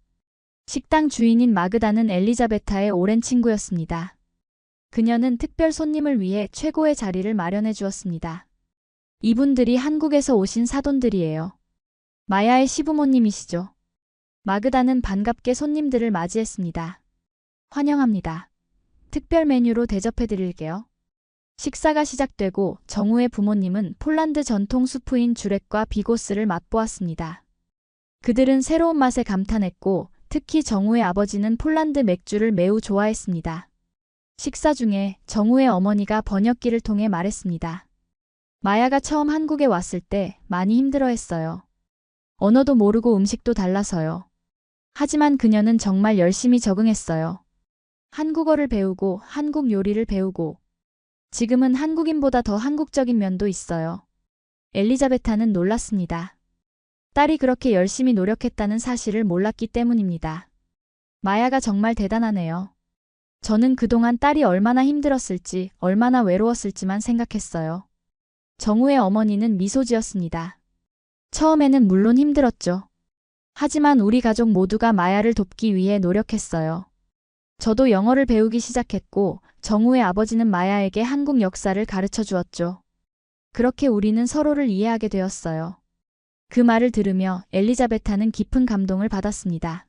Speaker 1: 식당 주인인 마그다는 엘리자베타의 오랜 친구였습니다. 그녀는 특별 손님을 위해 최고의 자리를 마련해 주었습니다. 이분들이 한국에서 오신 사돈들이에요. 마야의 시부모님이시죠. 마그다는 반갑게 손님들을 맞이했습니다. 환영합니다. 특별 메뉴로 대접해 드릴게요. 식사가 시작되고 정우의 부모님은 폴란드 전통 수프인 주렉과 비고스를 맛보았습니다. 그들은 새로운 맛에 감탄했고 특히 정우의 아버지는 폴란드 맥주를 매우 좋아했습니다. 식사 중에 정우의 어머니가 번역기를 통해 말했습니다. 마야가 처음 한국에 왔을 때 많이 힘들어했어요. 언어도 모르고 음식도 달라서요. 하지만 그녀는 정말 열심히 적응했어요. 한국어를 배우고 한국 요리를 배우고 지금은 한국인보다 더 한국적인 면도 있어요. 엘리자베타는 놀랐습니다. 딸이 그렇게 열심히 노력했다는 사실을 몰랐기 때문입니다. 마야가 정말 대단하네요. 저는 그동안 딸이 얼마나 힘들었을지, 얼마나 외로웠을지만 생각했어요. 정우의 어머니는 미소 지었습니다. 처음에는 물론 힘들었죠. 하지만 우리 가족 모두가 마야를 돕기 위해 노력했어요. 저도 영어를 배우기 시작했고 정우의 아버지는 마야에게 한국 역사를 가르쳐 주었죠. 그렇게 우리는 서로를 이해하게 되었어요. 그 말을 들으며 엘리자베타는 깊은 감동을 받았습니다.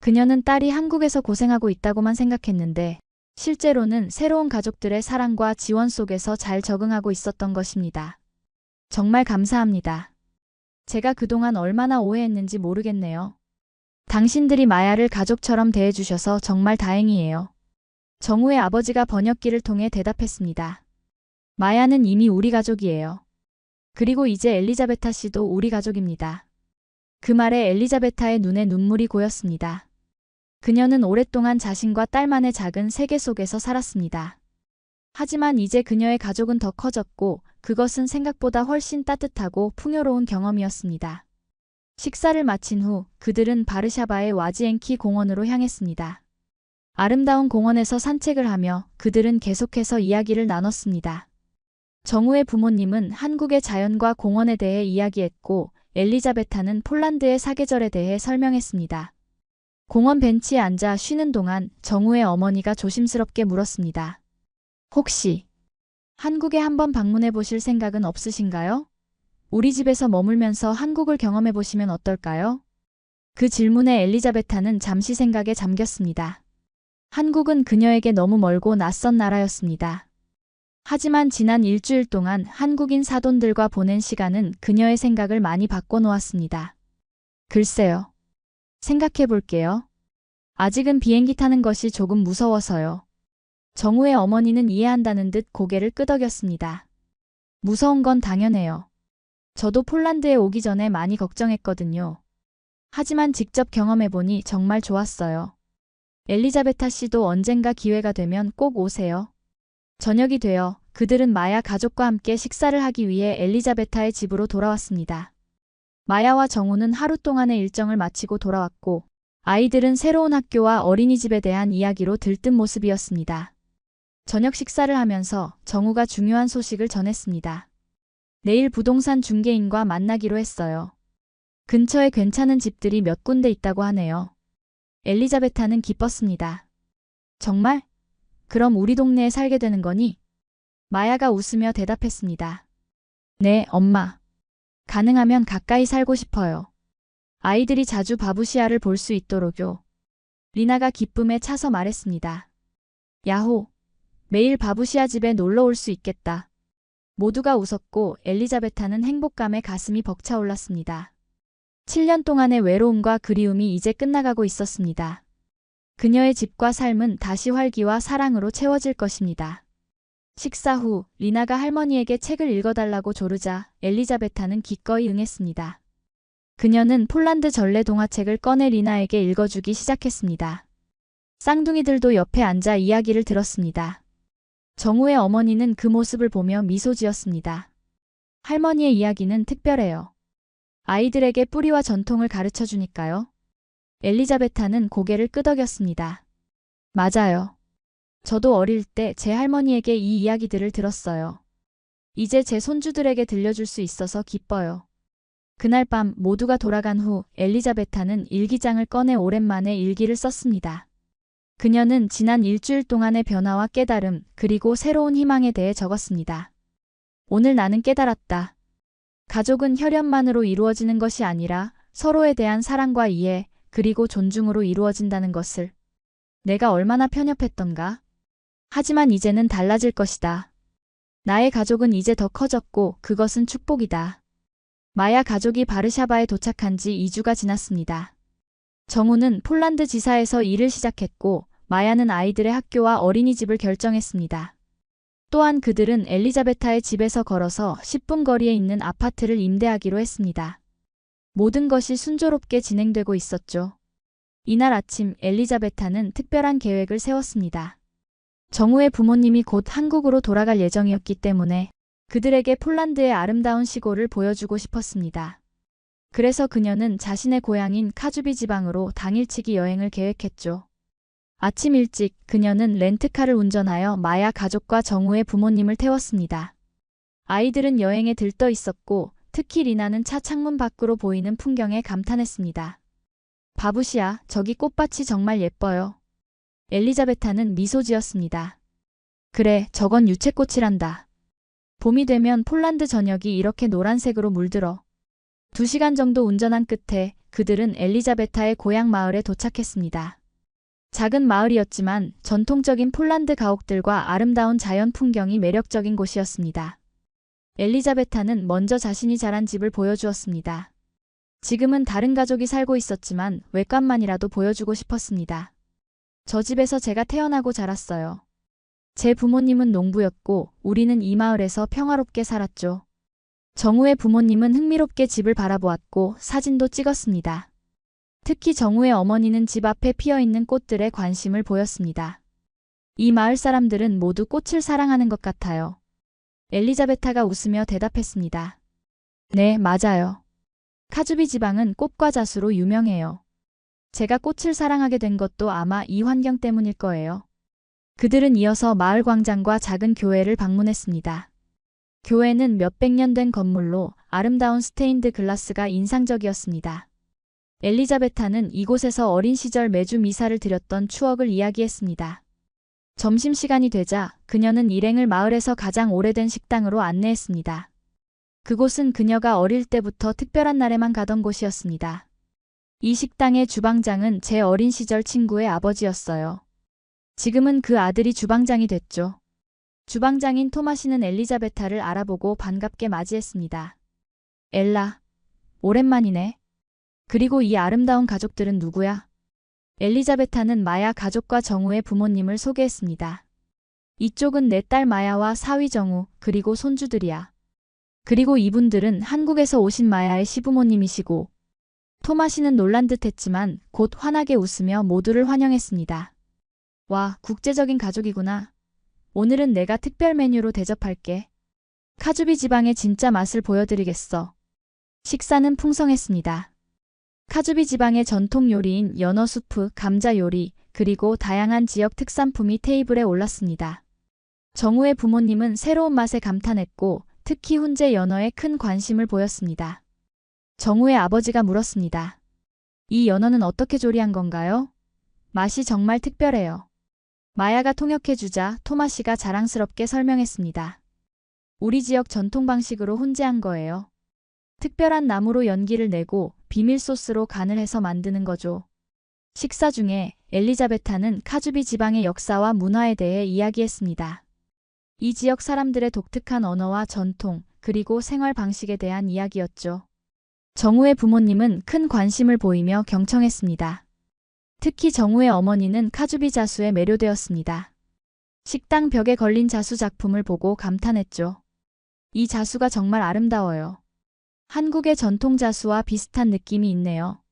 Speaker 1: 그녀는 딸이 한국에서 고생하고 있다고만 생각했는데 실제로는 새로운 가족들의 사랑과 지원 속에서 잘 적응하고 있었던 것입니다. 정말 감사합니다. 제가 그동안 얼마나 오해했는지 모르겠네요. 당신들이 마야를 가족처럼 대해주셔서 정말 다행이에요. 정우의 아버지가 번역기를 통해 대답했습니다. 마야는 이미 우리 가족이에요. 그리고 이제 엘리자베타 씨도 우리 가족입니다. 그 말에 엘리자베타의 눈에 눈물이 고였습니다. 그녀는 오랫동안 자신과 딸만의 작은 세계 속에서 살았습니다. 하지만 이제 그녀의 가족은 더 커졌고 그것은 생각보다 훨씬 따뜻하고 풍요로운 경험이었습니다. 식사를 마친 후 그들은 바르샤바의 와지엔키 공원으로 향했습니다. 아름다운 공원에서 산책을 하며 그들은 계속해서 이야기를 나눴습니다. 정우의 부모님은 한국의 자연과 공원에 대해 이야기했고 엘리자베타는 폴란드의 사계절에 대해 설명했습니다. 공원 벤치에 앉아 쉬는 동안 정우의 어머니가 조심스럽게 물었습니다. 혹시 한국에 한번 방문해 보실 생각은 없으신가요? 우리 집에서 머물면서 한국을 경험해 보시면 어떨까요? 그 질문에 엘리자베타는 잠시 생각에 잠겼습니다. 한국은 그녀에게 너무 멀고 낯선 나라였습니다. 하지만 지난 일주일 동안 한국인 사돈들과 보낸 시간은 그녀의 생각을 많이 바꿔놓았습니다. 글쎄요. 생각해 볼게요. 아직은 비행기 타는 것이 조금 무서워서요. 정우의 어머니는 이해한다는 듯 고개를 끄덕였습니다. 무서운 건 당연해요. 저도 폴란드에 오기 전에 많이 걱정했거든요. 하지만 직접 경험해보니 정말 좋았어요. 엘리자베타 씨도 언젠가 기회가 되면 꼭 오세요. 저녁이 되어 그들은 마야 가족과 함께 식사를 하기 위해 엘리자베타의 집으로 돌아왔습니다. 마야와 정우는 하루 동안의 일정을 마치고 돌아왔고 아이들은 새로운 학교와 어린이집에 대한 이야기로 들뜬 모습이었습니다. 저녁 식사를 하면서 정우가 중요한 소식을 전했습니다. 내일 부동산 중개인과 만나기로 했어요. 근처에 괜찮은 집들이 몇 군데 있다고 하네요. 엘리자베타는 기뻤습니다. 정말? 그럼 우리 동네에 살게 되는 거니? 마야가 웃으며 대답했습니다. 네, 엄마. 가능하면 가까이 살고 싶어요. 아이들이 자주 바부시아를 볼 수 있도록요. 리나가 기쁨에 차서 말했습니다. 야호! 매일 바부시아 집에 놀러 올 수 있겠다. 모두가 웃었고 엘리자베타는 행복감에 가슴이 벅차올랐습니다. 7년 동안의 외로움과 그리움이 이제 끝나가고 있었습니다. 그녀의 집과 삶은 다시 활기와 사랑으로 채워질 것입니다. 식사 후 리나가 할머니에게 책을 읽어달라고 조르자 엘리자베타는 기꺼이 응했습니다. 그녀는 폴란드 전래 동화책을 꺼내 리나에게 읽어주기 시작했습니다. 쌍둥이들도 옆에 앉아 이야기를 들었습니다. 정우의 어머니는 그 모습을 보며 미소 지었습니다. 할머니의 이야기는 특별해요. 아이들에게 뿌리와 전통을 가르쳐 주니까요. 엘리자베타는 고개를 끄덕였습니다. 맞아요. 저도 어릴 때 제 할머니에게 이 이야기들을 들었어요. 이제 제 손주들에게 들려줄 수 있어서 기뻐요. 그날 밤 모두가 돌아간 후 엘리자베타는 일기장을 꺼내 오랜만에 일기를 썼습니다. 그녀는 지난 일주일 동안의 변화와 깨달음 그리고 새로운 희망에 대해 적었습니다. 오늘 나는 깨달았다. 가족은 혈연만으로 이루어지는 것이 아니라 서로에 대한 사랑과 이해 그리고 존중으로 이루어진다는 것을. 내가 얼마나 편협했던가. 하지만 이제는 달라질 것이다. 나의 가족은 이제 더 커졌고 그것은 축복이다. 마야 가족이 바르샤바에 도착한 지 2주가 지났습니다. 정우는 폴란드 지사에서 일을 시작했고 마야는 아이들의 학교와 어린이집을 결정했습니다. 또한 그들은 엘리자베타의 집에서 걸어서 10분 거리에 있는 아파트를 임대하기로 했습니다. 모든 것이 순조롭게 진행되고 있었죠. 이날 아침 엘리자베타는 특별한 계획을 세웠습니다. 정우의 부모님이 곧 한국으로 돌아갈 예정이었기 때문에 그들에게 폴란드의 아름다운 시골을 보여주고 싶었습니다. 그래서 그녀는 자신의 고향인 카주비 지방으로 당일치기 여행을 계획했죠. 아침 일찍 그녀는 렌트카를 운전하여 마야 가족과 정우의 부모님을 태웠습니다. 아이들은 여행에 들떠 있었고 특히 리나는 차 창문 밖으로 보이는 풍경에 감탄했습니다. 바부시야, 저기 꽃밭이 정말 예뻐요. 엘리자베타는 미소 지었습니다. 그래, 저건 유채꽃이란다. 봄이 되면 폴란드 전역이 이렇게 노란색으로 물들어. 2시간 정도 운전한 끝에 그들은 엘리자베타의 고향 마을에 도착했습니다. 작은 마을이었지만 전통적인 폴란드 가옥들과 아름다운 자연 풍경이 매력적인 곳이었습니다. 엘리자베타는 먼저 자신이 자란 집을 보여주었습니다. 지금은 다른 가족이 살고 있었지만 외관만이라도 보여주고 싶었습니다. 저 집에서 제가 태어나고 자랐어요. 제 부모님은 농부였고 우리는 이 마을에서 평화롭게 살았죠. 정우의 부모님은 흥미롭게 집을 바라보았고 사진도 찍었습니다. 특히 정우의 어머니는 집 앞에 피어있는 꽃들에 관심을 보였습니다. 이 마을 사람들은 모두 꽃을 사랑하는 것 같아요. 엘리자베타가 웃으며 대답했습니다. 네, 맞아요. 카주비 지방은 꽃과 자수로 유명해요. 제가 꽃을 사랑하게 된 것도 아마 이 환경 때문일 거예요. 그들은 이어서 마을 광장과 작은 교회를 방문했습니다. 교회는 몇백 년 된 건물로 아름다운 스테인드 글라스가 인상적이었습니다. 엘리자베타는 이곳에서 어린 시절 매주 미사를 드렸던 추억을 이야기했습니다. 점심시간이 되자 그녀는 일행을 마을에서 가장 오래된 식당으로 안내했습니다. 그곳은 그녀가 어릴 때부터 특별한 날에만 가던 곳이었습니다. 이 식당의 주방장은 제 어린 시절 친구의 아버지였어요. 지금은 그 아들이 주방장이 됐죠. 주방장인 토마시는 엘리자베타를 알아보고 반갑게 맞이했습니다. 엘라, 오랜만이네. 그리고 이 아름다운 가족들은 누구야? 엘리자베타는 마야 가족과 정우의 부모님을 소개했습니다. 이쪽은 내 딸 마야와 사위 정우, 그리고 손주들이야. 그리고 이분들은 한국에서 오신 마야의 시부모님이시고, 토마시는 놀란 듯 했지만 곧 환하게 웃으며 모두를 환영했습니다. 와, 국제적인 가족이구나. 오늘은 내가 특별 메뉴로 대접할게. 카주비 지방의 진짜 맛을 보여드리겠어. 식사는 풍성했습니다. 카주비 지방의 전통 요리인 연어 수프, 감자 요리, 그리고 다양한 지역 특산품이 테이블에 올랐습니다. 정우의 부모님은 새로운 맛에 감탄했고 특히 훈제 연어에 큰 관심을 보였습니다. 정우의 아버지가 물었습니다. 이 연어는 어떻게 조리한 건가요? 맛이 정말 특별해요. 마야가 통역해주자 토마시가 자랑스럽게 설명했습니다. 우리 지역 전통 방식으로 훈제한 거예요. 특별한 나무로 연기를 내고 비밀 소스로 간을 해서 만드는 거죠. 식사 중에 엘리자베타는 카주비 지방의 역사와 문화에 대해 이야기했습니다. 이 지역 사람들의 독특한 언어와 전통, 그리고 생활 방식에 대한 이야기였죠. 정우의 부모님은 큰 관심을 보이며 경청했습니다. 특히 정우의 어머니는 카주비 자수에 매료되었습니다. 식당 벽에 걸린 자수 작품을 보고 감탄했죠. 이 자수가 정말 아름다워요. 한국의 전통 자수와 비슷한 느낌이 있네요.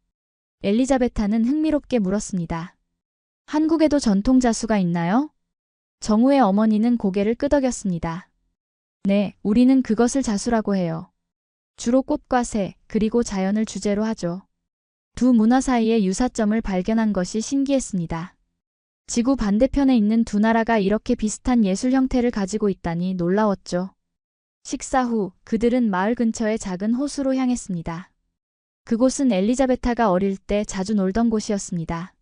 Speaker 1: 엘리자베타는 흥미롭게 물었습니다. 한국에도 전통 자수가 있나요? 정우의 어머니는 고개를 끄덕였습니다. 네, 우리는 그것을 자수라고 해요. 주로 꽃과 새, 그리고 자연을 주제로 하죠. 두 문화 사이의 유사점을 발견한 것이 신기했습니다. 지구 반대편에 있는 두 나라가 이렇게 비슷한 예술 형태를 가지고 있다니 놀라웠죠. 식사 후 그들은 마을 근처의 작은 호수로 향했습니다. 그곳은 엘리자베타가 어릴 때 자주 놀던 곳이었습니다.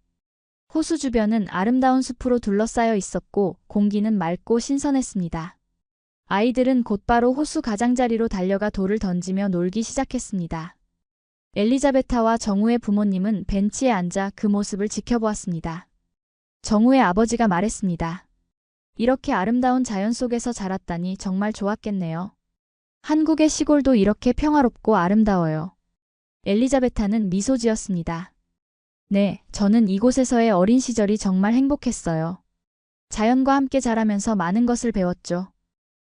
Speaker 1: 호수 주변은 아름다운 숲으로 둘러싸여 있었고 공기는 맑고 신선했습니다. 아이들은 곧바로 호수 가장자리로 달려가 돌을 던지며 놀기 시작했습니다. 엘리자베타와 정우의 부모님은 벤치에 앉아 그 모습을 지켜보았습니다. 정우의 아버지가 말했습니다. 이렇게 아름다운 자연 속에서 자랐다니 정말 좋았겠네요. 한국의 시골도 이렇게 평화롭고 아름다워요. 엘리자베타는 미소 지었습니다. 네, 저는 이곳에서의 어린 시절이 정말 행복했어요. 자연과 함께 자라면서 많은 것을 배웠죠.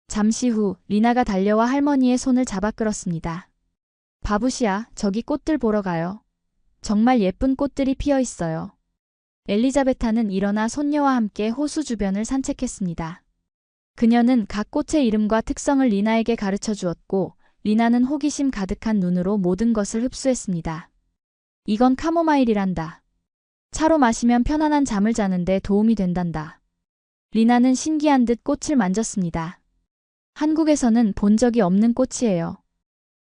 Speaker 1: 잠시 후 리나가 달려와 할머니의 손을 잡아 끌었습니다. 바부시야, 저기 꽃들 보러 가요. 정말 예쁜 꽃들이 피어 있어요. 엘리자베타는 일어나 손녀와 함께 호수 주변을 산책했습니다. 그녀는 각 꽃의 이름과 특성을 리나에게 가르쳐 주었고, 리나는 호기심 가득한 눈으로 모든 것을 흡수했습니다. 이건 카모마일이란다. 차로 마시면 편안한 잠을 자는데 도움이 된단다. 리나는 신기한 듯 꽃을 만졌습니다. 한국에서는 본 적이 없는 꽃이에요.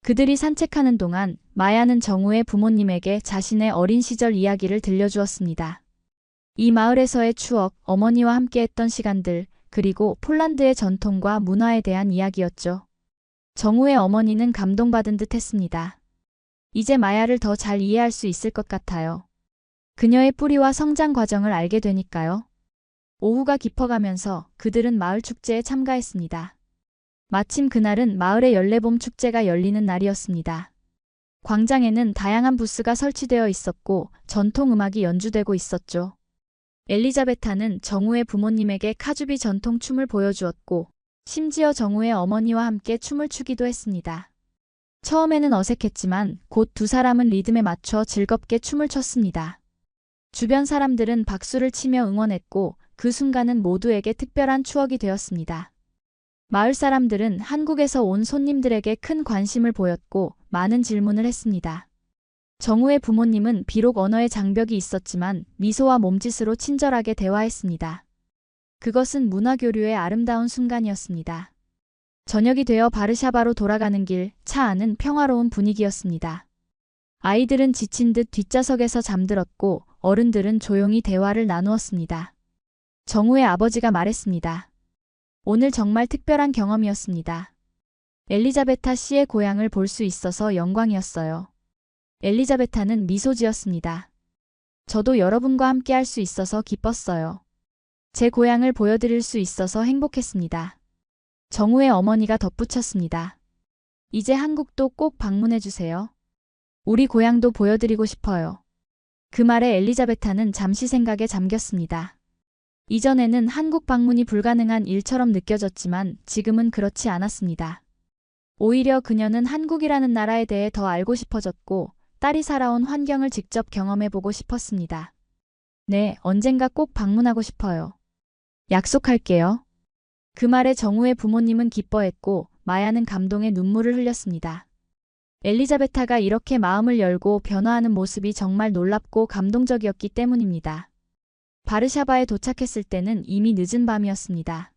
Speaker 1: 그들이 산책하는 동안 마야는 정우의 부모님에게 자신의 어린 시절 이야기를 들려주었습니다. 이 마을에서의 추억, 어머니와 함께했던 시간들, 그리고 폴란드의 전통과 문화에 대한 이야기였죠. 정우의 어머니는 감동받은 듯 했습니다. 이제 마야를 더 잘 이해할 수 있을 것 같아요. 그녀의 뿌리와 성장 과정을 알게 되니까요. 오후가 깊어가면서 그들은 마을 축제에 참가했습니다. 마침 그날은 마을의 연례봄 축제가 열리는 날이었습니다. 광장에는 다양한 부스가 설치되어 있었고 전통 음악이 연주되고 있었죠. 엘리자베타는 정우의 부모님에게 카주비 전통 춤을 보여주었고 심지어 정우의 어머니와 함께 춤을 추기도 했습니다. 처음에는 어색했지만 곧 두 사람은 리듬에 맞춰 즐겁게 춤을 췄습니다. 주변 사람들은 박수를 치며 응원했고 그 순간은 모두에게 특별한 추억이 되었습니다. 마을 사람들은 한국에서 온 손님들에게 큰 관심을 보였고 많은 질문을 했습니다. 정우의 부모님은 비록 언어의 장벽이 있었지만 미소와 몸짓으로 친절하게 대화했습니다. 그것은 문화교류의 아름다운 순간이었습니다. 저녁이 되어 바르샤바로 돌아가는 길, 차 안은 평화로운 분위기였습니다. 아이들은 지친 듯 뒷좌석에서 잠들었고 어른들은 조용히 대화를 나누었습니다. 정우의 아버지가 말했습니다. 오늘 정말 특별한 경험이었습니다. 엘리자베타 씨의 고향을 볼 수 있어서 영광이었어요. 엘리자베타는 미소 지었습니다. 저도 여러분과 함께 할 수 있어서 기뻤어요. 제 고향을 보여드릴 수 있어서 행복했습니다. 정우의 어머니가 덧붙였습니다. 이제 한국도 꼭 방문해 주세요. 우리 고향도 보여드리고 싶어요. 그 말에 엘리자베타는 잠시 생각에 잠겼습니다. 이전에는 한국 방문이 불가능한 일처럼 느껴졌지만 지금은 그렇지 않았습니다. 오히려 그녀는 한국이라는 나라에 대해 더 알고 싶어졌고 딸이 살아온 환경을 직접 경험해보고 싶었습니다. 네, 언젠가 꼭 방문하고 싶어요. 약속할게요. 그 말에 정우의 부모님은 기뻐했고 마야는 감동의 눈물을 흘렸습니다. 엘리자베타가 이렇게 마음을 열고 변화하는 모습이 정말 놀랍고 감동적이었기 때문입니다. 바르샤바에 도착했을 때는 이미 늦은 밤이었습니다.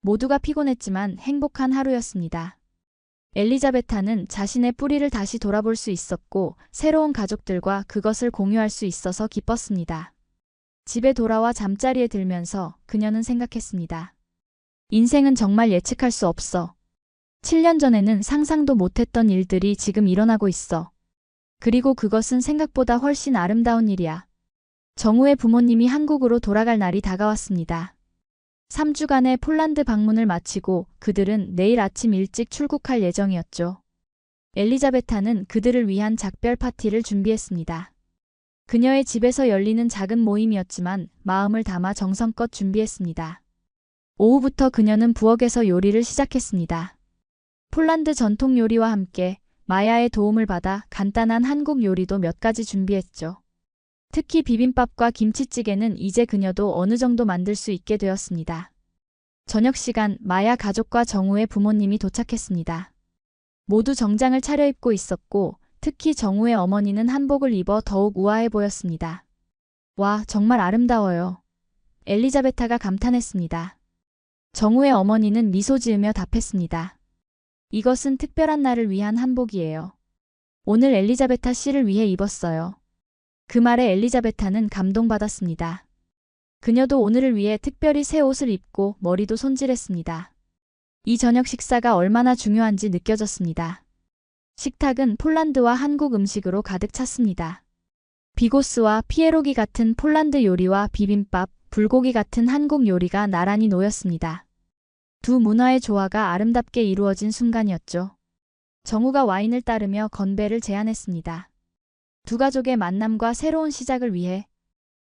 Speaker 1: 모두가 피곤했지만 행복한 하루였습니다. 엘리자베타는 자신의 뿌리를 다시 돌아볼 수 있었고 새로운 가족들과 그것을 공유할 수 있어서 기뻤습니다. 집에 돌아와 잠자리에 들면서 그녀는 생각했습니다. 인생은 정말 예측할 수 없어. 7년 전에는 상상도 못했던 일들이 지금 일어나고 있어. 그리고 그것은 생각보다 훨씬 아름다운 일이야. 정우의 부모님이 한국으로 돌아갈 날이 다가왔습니다. 3주간의 폴란드 방문을 마치고 그들은 내일 아침 일찍 출국할 예정이었죠. 엘리자베타는 그들을 위한 작별 파티를 준비했습니다. 그녀의 집에서 열리는 작은 모임이었지만 마음을 담아 정성껏 준비했습니다. 오후부터 그녀는 부엌에서 요리를 시작했습니다. 폴란드 전통 요리와 함께 마야의 도움을 받아 간단한 한국 요리도 몇 가지 준비했죠. 특히 비빔밥과 김치찌개는 이제 그녀도 어느 정도 만들 수 있게 되었습니다. 저녁 시간 마야 가족과 정우의 부모님이 도착했습니다. 모두 정장을 차려입고 있었고 특히 정우의 어머니는 한복을 입어 더욱 우아해 보였습니다. 와, 정말 아름다워요. 엘리자베타가 감탄했습니다. 정우의 어머니는 미소 지으며 답했습니다. 이것은 특별한 날을 위한 한복이에요. 오늘 엘리자베타 씨를 위해 입었어요. 그 말에 엘리자베타는 감동받았습니다. 그녀도 오늘을 위해 특별히 새 옷을 입고 머리도 손질했습니다. 이 저녁 식사가 얼마나 중요한지 느껴졌습니다. 식탁은 폴란드와 한국 음식으로 가득 찼습니다. 비고스와 피에로기 같은 폴란드 요리와 비빔밥, 불고기 같은 한국 요리가 나란히 놓였습니다. 두 문화의 조화가 아름답게 이루어진 순간이었죠. 정우가 와인을 따르며 건배를 제안했습니다. 두 가족의 만남과 새로운 시작을 위해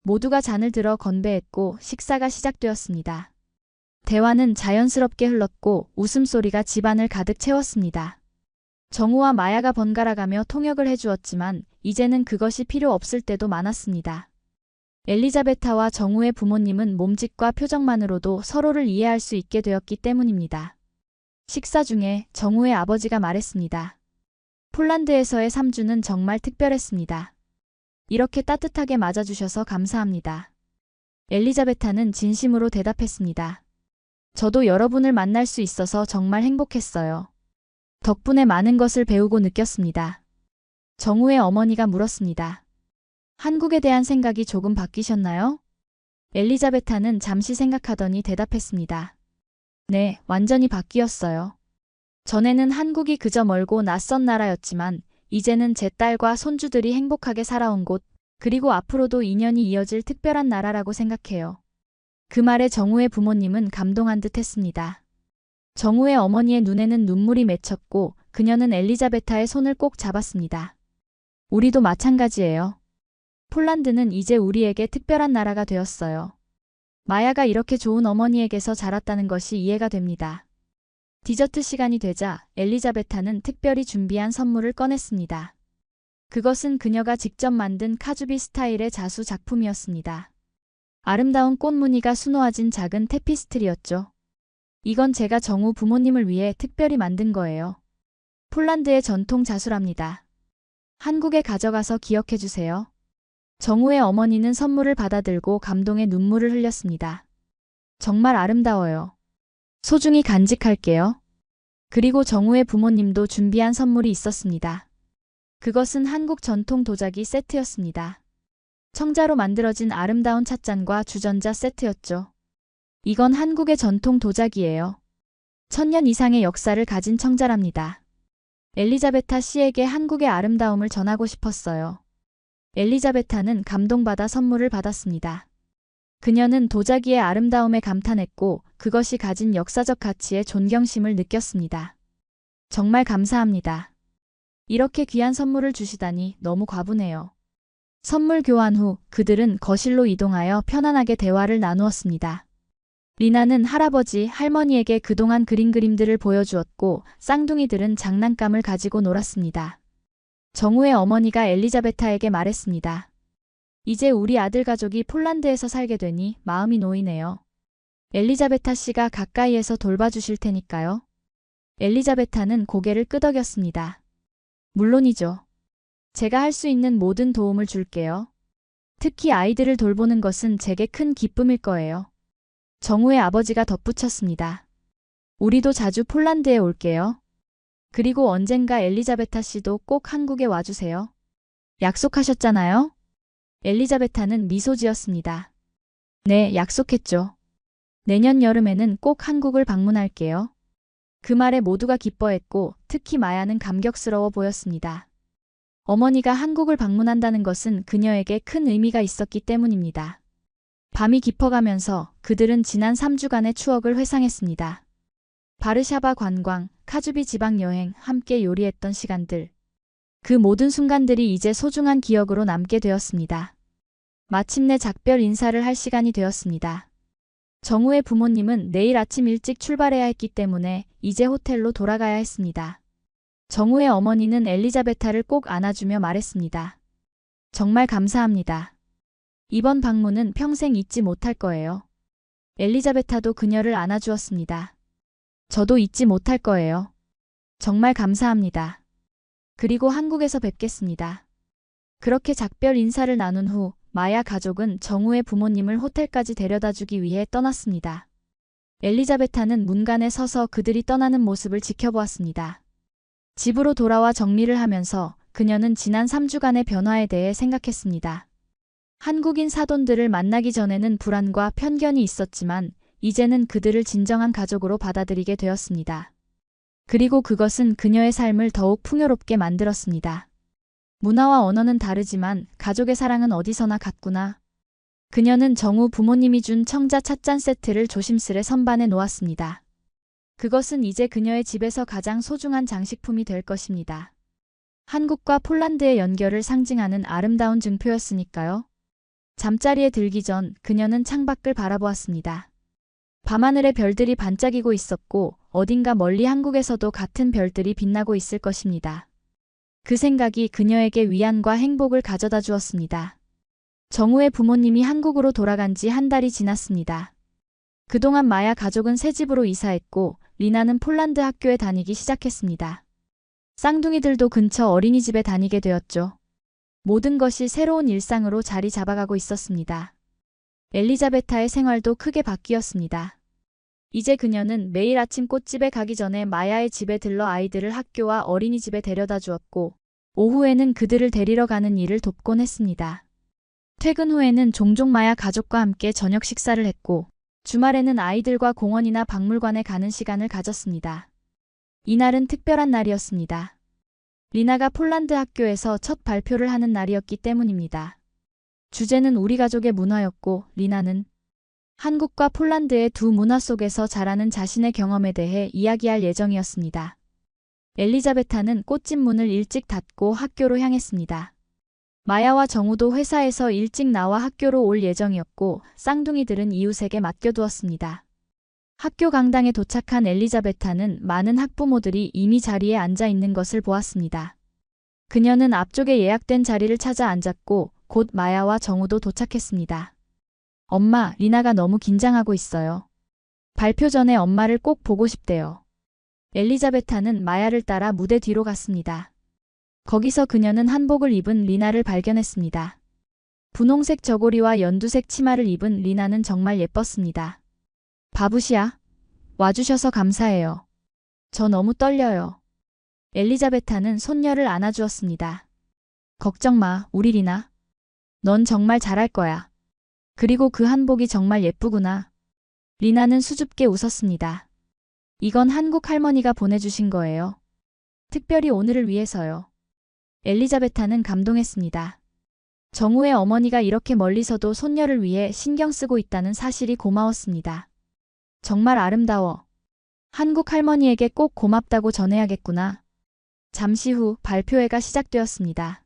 Speaker 1: 모두가 잔을 들어 건배했고 식사가 시작되었습니다. 대화는 자연스럽게 흘렀고 웃음소리가 집안을 가득 채웠습니다. 정우와 마야가 번갈아가며 통역을 해주었지만 이제는 그것이 필요 없을 때도 많았습니다. 엘리자베타와 정우의 부모님은 몸짓과 표정만으로도 서로를 이해할 수 있게 되었기 때문입니다. 식사 중에 정우의 아버지가 말했습니다. 폴란드에서의 3주는 정말 특별했습니다. 이렇게 따뜻하게 맞아주셔서 감사합니다. 엘리자베타는 진심으로 대답했습니다. 저도 여러분을 만날 수 있어서 정말 행복했어요. 덕분에 많은 것을 배우고 느꼈습니다. 정우의 어머니가 물었습니다. 한국에 대한 생각이 조금 바뀌셨나요? 엘리자베타는 잠시 생각하더니 대답했습니다. 네, 완전히 바뀌었어요. 전에는 한국이 그저 멀고 낯선 나라였지만 이제는 제 딸과 손주들이 행복하게 살아온 곳, 그리고 앞으로도 인연이 이어질 특별한 나라라고 생각해요. 그 말에 정우의 부모님은 감동한 듯 했습니다. 정우의 어머니의 눈에는 눈물이 맺혔고 그녀는 엘리자베타의 손을 꼭 잡았습니다. 우리도 마찬가지예요. 폴란드는 이제 우리에게 특별한 나라가 되었어요. 마야가 이렇게 좋은 어머니에게서 자랐다는 것이 이해가 됩니다. 디저트 시간이 되자 엘리자베타는 특별히 준비한 선물을 꺼냈습니다. 그것은 그녀가 직접 만든 카주비 스타일의 자수 작품이었습니다. 아름다운 꽃 무늬가 수놓아진 작은 테피스트리였죠. 이건 제가 정우 부모님을 위해 특별히 만든 거예요. 폴란드의 전통 자수랍니다. 한국에 가져가서 기억해주세요. 정우의 어머니는 선물을 받아들고 감동의 눈물을 흘렸습니다. 정말 아름다워요. 소중히 간직할게요. 그리고 정우의 부모님도 준비한 선물이 있었습니다. 그것은 한국 전통 도자기 세트였습니다. 청자로 만들어진 아름다운 찻잔과 주전자 세트였죠. 이건 한국의 전통 도자기예요. 1000년 이상의 역사를 가진 청자랍니다. 엘리자베타 씨에게 한국의 아름다움을 전하고 싶었어요. 엘리자베타는 감동받아 선물을 받았습니다. 그녀는 도자기의 아름다움에 감탄했고 그것이 가진 역사적 가치에 존경심을 느꼈습니다. 정말 감사합니다. 이렇게 귀한 선물을 주시다니 너무 과분해요. 선물 교환 후 그들은 거실로 이동하여 편안하게 대화를 나누었습니다. 리나는 할아버지, 할머니에게 그동안 그린 그림들을 보여주었고 쌍둥이들은 장난감을 가지고 놀았습니다. 정우의 어머니가 엘리자베타에게 말했습니다. 이제 우리 아들 가족이 폴란드에서 살게 되니 마음이 놓이네요. 엘리자베타 씨가 가까이에서 돌봐주실 테니까요. 엘리자베타는 고개를 끄덕였습니다. 물론이죠. 제가 할 수 있는 모든 도움을 줄게요. 특히 아이들을 돌보는 것은 제게 큰 기쁨일 거예요. 정우의 아버지가 덧붙였습니다. 우리도 자주 폴란드에 올게요. 그리고 언젠가 엘리자베타 씨도 꼭 한국에 와주세요. 약속하셨잖아요? 엘리자베타는 미소 지었습니다. 네, 약속했죠. 내년 여름에는 꼭 한국을 방문할게요. 그 말에 모두가 기뻐했고 특히 마야는 감격스러워 보였습니다. 어머니가 한국을 방문한다는 것은 그녀에게 큰 의미가 있었기 때문입니다. 밤이 깊어가면서 그들은 지난 3주간의 추억을 회상했습니다. 바르샤바 관광, 카주비 지방 여행, 함께 요리했던 시간들. 그 모든 순간들이 이제 소중한 기억으로 남게 되었습니다. 마침내 작별 인사를 할 시간이 되었습니다. 정우의 부모님은 내일 아침 일찍 출발해야 했기 때문에 이제 호텔로 돌아가야 했습니다. 정우의 어머니는 엘리자베타를 꼭 안아주며 말했습니다. 정말 감사합니다. 이번 방문은 평생 잊지 못할 거예요. 엘리자베타도 그녀를 안아주었습니다. 저도 잊지 못할 거예요. 정말 감사합니다. 그리고 한국에서 뵙겠습니다. 그렇게 작별 인사를 나눈 후 마야 가족은 정우의 부모님을 호텔까지 데려다주기 위해 떠났습니다. 엘리자베타는 문간에 서서 그들이 떠나는 모습을 지켜보았습니다. 집으로 돌아와 정리를 하면서 그녀는 지난 3주간의 변화에 대해 생각했습니다. 한국인 사돈들을 만나기 전에는 불안과 편견이 있었지만 이제는 그들을 진정한 가족으로 받아들이게 되었습니다. 그리고 그것은 그녀의 삶을 더욱 풍요롭게 만들었습니다. 문화와 언어는 다르지만 가족의 사랑은 어디서나 같구나. 그녀는 정우 부모님이 준 청자 찻잔 세트를 조심스레 선반에 놓았습니다. 그것은 이제 그녀의 집에서 가장 소중한 장식품이 될 것입니다. 한국과 폴란드의 연결을 상징하는 아름다운 증표였으니까요. 잠자리에 들기 전 그녀는 창밖을 바라보았습니다. 밤하늘에 별들이 반짝이고 있었고 어딘가 멀리 한국에서도 같은 별들이 빛나고 있을 것입니다. 그 생각이 그녀에게 위안과 행복을 가져다 주었습니다. 정우의 부모님이 한국으로 돌아간 지 한 달이 지났습니다. 그동안 마야 가족은 새 집으로 이사했고 리나는 폴란드 학교에 다니기 시작했습니다. 쌍둥이들도 근처 어린이집에 다니게 되었죠. 모든 것이 새로운 일상으로 자리 잡아가고 있었습니다. 엘리자베타의 생활도 크게 바뀌었습니다. 이제 그녀는 매일 아침 꽃집에 가기 전에 마야의 집에 들러 아이들을 학교와 어린이집에 데려다 주었고 오후에는 그들을 데리러 가는 일을 돕곤 했습니다. 퇴근 후에는 종종 마야 가족과 함께 저녁 식사를 했고 주말에는 아이들과 공원이나 박물관에 가는 시간을 가졌습니다. 이날은 특별한 날이었습니다. 리나가 폴란드 학교에서 첫 발표를 하는 날이었기 때문입니다. 주제는 우리 가족의 문화였고 리나는 한국과 폴란드의 두 문화 속에서 자라는 자신의 경험에 대해 이야기할 예정이었습니다. 엘리자베타는 꽃집 문을 일찍 닫고 학교로 향했습니다. 마야와 정우도 회사에서 일찍 나와 학교로 올 예정이었고 쌍둥이들은 이웃에게 맡겨두었습니다. 학교 강당에 도착한 엘리자베타는 많은 학부모들이 이미 자리에 앉아 있는 것을 보았습니다. 그녀는 앞쪽에 예약된 자리를 찾아 앉았고 곧 마야와 정우도 도착했습니다. 엄마, 리나가 너무 긴장하고 있어요. 발표 전에 엄마를 꼭 보고 싶대요. 엘리자베타는 마야를 따라 무대 뒤로 갔습니다. 거기서 그녀는 한복을 입은 리나를 발견했습니다. 분홍색 저고리와 연두색 치마를 입은 리나는 정말 예뻤습니다. 바부시야, 와주셔서 감사해요. 저 너무 떨려요. 엘리자베타는 손녀를 안아주었습니다. 걱정 마, 우리 리나. 넌 정말 잘할 거야. 그리고 그 한복이 정말 예쁘구나. 리나는 수줍게 웃었습니다. 이건 한국 할머니가 보내주신 거예요. 특별히 오늘을 위해서요. 엘리자베타는 감동했습니다. 정우의 어머니가 이렇게 멀리서도 손녀를 위해 신경 쓰고 있다는 사실이 고마웠습니다. 정말 아름다워. 한국 할머니에게 꼭 고맙다고 전해야겠구나. 잠시 후 발표회가 시작되었습니다.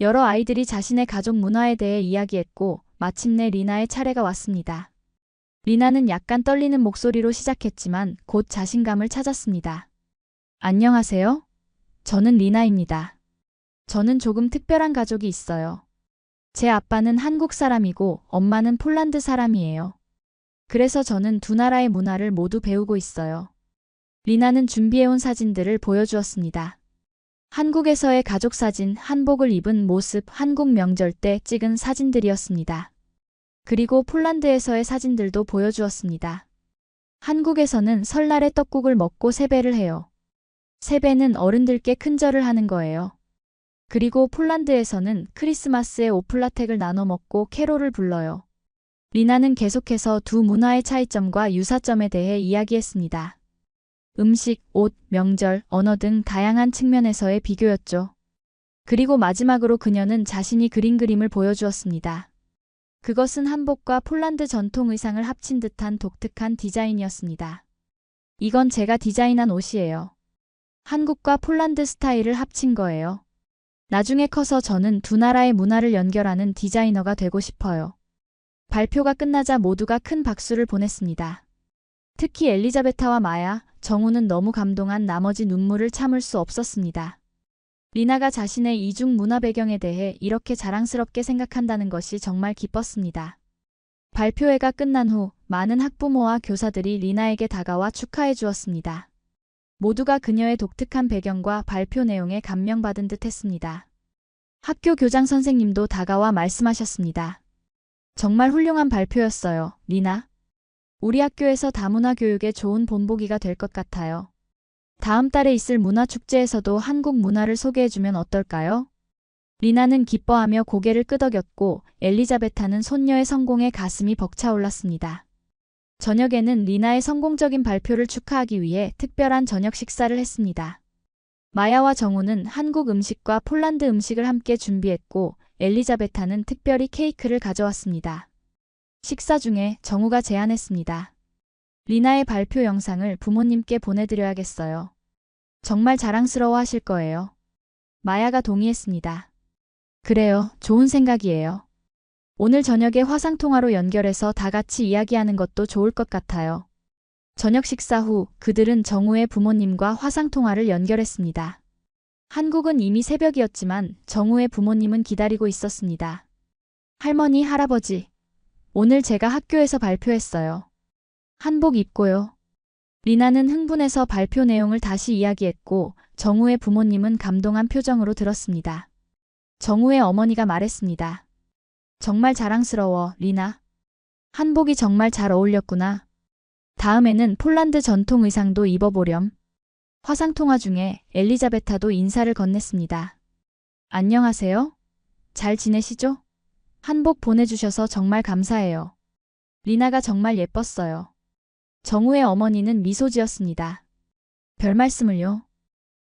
Speaker 1: 여러 아이들이 자신의 가족 문화에 대해 이야기했고 마침내 리나의 차례가 왔습니다. 리나는 약간 떨리는 목소리로 시작했지만 곧 자신감을 찾았습니다. 안녕하세요. 저는 리나입니다. 저는 조금 특별한 가족이 있어요. 제 아빠는 한국 사람이고 엄마는 폴란드 사람이에요. 그래서 저는 두 나라의 문화를 모두 배우고 있어요. 리나는 준비해온 사진들을 보여주었습니다. 한국에서의 가족 사진, 한복을 입은 모습, 한국 명절 때 찍은 사진들이었습니다. 그리고 폴란드에서의 사진들도 보여주었습니다. 한국에서는 설날에 떡국을 먹고 세배를 해요. 세배는 어른들께 큰절을 하는 거예요. 그리고 폴란드에서는 크리스마스에 오플라텍을 나눠 먹고 캐롤을 불러요. 리나는 계속해서 두 문화의 차이점과 유사점에 대해 이야기했습니다. 음식, 옷, 명절, 언어 등 다양한 측면에서의 비교였죠. 그리고 마지막으로 그녀는 자신이 그린 그림을 보여주었습니다. 그것은 한복과 폴란드 전통 의상을 합친 듯한 독특한 디자인이었습니다. 이건 제가 디자인한 옷이에요. 한국과 폴란드 스타일을 합친 거예요. 나중에 커서 저는 두 나라의 문화를 연결하는 디자이너가 되고 싶어요. 발표가 끝나자 모두가 큰 박수를 보냈습니다. 특히 엘리자베타와 마야, 정우는 너무 감동한 나머지 눈물을 참을 수 없었습니다. 리나가 자신의 이중 문화 배경에 대해 이렇게 자랑스럽게 생각한다는 것이 정말 기뻤습니다. 발표회가 끝난 후 많은 학부모와 교사들이 리나에게 다가와 축하해 주었습니다. 모두가 그녀의 독특한 배경과 발표 내용에 감명받은 듯 했습니다. 학교 교장 선생님도 다가와 말씀하셨습니다. 정말 훌륭한 발표였어요, 리나. 우리 학교에서 다문화 교육에 좋은 본보기가 될 것 같아요. 다음 달에 있을 문화축제에서도 한국 문화를 소개해주면 어떨까요? 리나는 기뻐하며 고개를 끄덕였고 엘리자베타는 손녀의 성공에 가슴이 벅차올랐습니다. 저녁에는 리나의 성공적인 발표를 축하하기 위해 특별한 저녁 식사를 했습니다. 마야와 정우는 한국 음식과 폴란드 음식을 함께 준비했고 엘리자베타는 특별히 케이크를 가져왔습니다. 식사 중에 정우가 제안했습니다. 리나의 발표 영상을 부모님께 보내드려야겠어요. 정말 자랑스러워 하실 거예요. 마야가 동의했습니다. 그래요, 좋은 생각이에요. 오늘 저녁에 화상통화로 연결해서 다 같이 이야기하는 것도 좋을 것 같아요. 저녁 식사 후 그들은 정우의 부모님과 화상통화를 연결했습니다. 한국은 이미 새벽이었지만 정우의 부모님은 기다리고 있었습니다. 할머니, 할아버지, 오늘 제가 학교에서 발표했어요. 한복 입고요. 리나는 흥분해서 발표 내용을 다시 이야기했고 정우의 부모님은 감동한 표정으로 들었습니다. 정우의 어머니가 말했습니다. 정말 자랑스러워, 리나. 한복이 정말 잘 어울렸구나. 다음에는 폴란드 전통 의상도 입어보렴. 화상통화 중에 엘리자베타도 인사를 건넸습니다. 안녕하세요? 잘 지내시죠? 한복 보내주셔서 정말 감사해요. 리나가 정말 예뻤어요. 정우의 어머니는 미소 지었습니다. 별 말씀을요.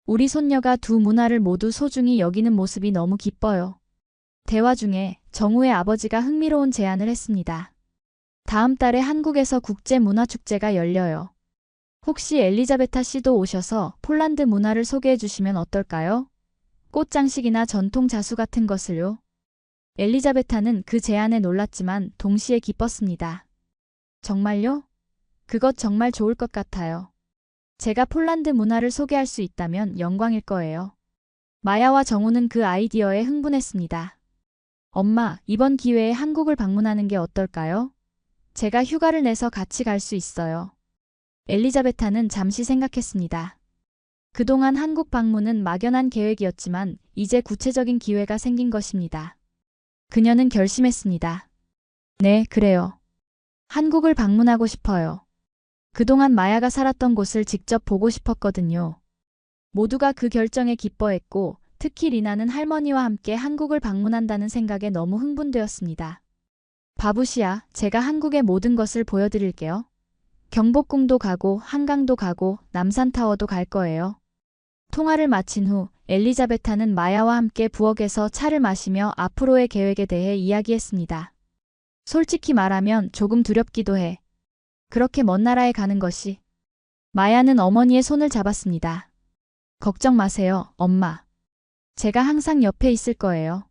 Speaker 1: 우리 손녀가 두 문화를 모두 소중히 여기는 모습이 너무 기뻐요. 대화 중에 정우의 아버지가 흥미로운 제안을 했습니다. 다음 달에 한국에서 국제문화축제가 열려요. 혹시 엘리자베타 씨도 오셔서 폴란드 문화를 소개해 주시면 어떨까요? 꽃장식이나 전통 자수 같은 것을요. 엘리자베타는 그 제안에 놀랐지만 동시에 기뻤습니다. 정말요? 그것 정말 좋을 것 같아요. 제가 폴란드 문화를 소개할 수 있다면 영광일 거예요. 마야와 정우는 그 아이디어에 흥분했습니다. 엄마, 이번 기회에 한국을 방문하는 게 어떨까요? 제가 휴가를 내서 같이 갈 수 있어요. 엘리자베타는 잠시 생각했습니다. 그동안 한국 방문은 막연한 계획이었지만 이제 구체적인 기회가 생긴 것입니다. 그녀는 결심했습니다. 네, 그래요. 한국을 방문하고 싶어요. 그동안 마야가 살았던 곳을 직접 보고 싶었거든요. 모두가 그 결정에 기뻐했고 특히 리나는 할머니와 함께 한국을 방문한다는 생각에 너무 흥분되었습니다. 바부시야, 제가 한국의 모든 것을 보여드릴게요. 경복궁도 가고 한강도 가고 남산타워도 갈 거예요. 통화를 마친 후 엘리자베타는 마야와 함께 부엌에서 차를 마시며 앞으로의 계획에 대해 이야기했습니다. 솔직히 말하면 조금 두렵기도 해. 그렇게 먼 나라에 가는 것이. 마야는 어머니의 손을 잡았습니다. 걱정 마세요, 엄마. 제가 항상 옆에 있을 거예요.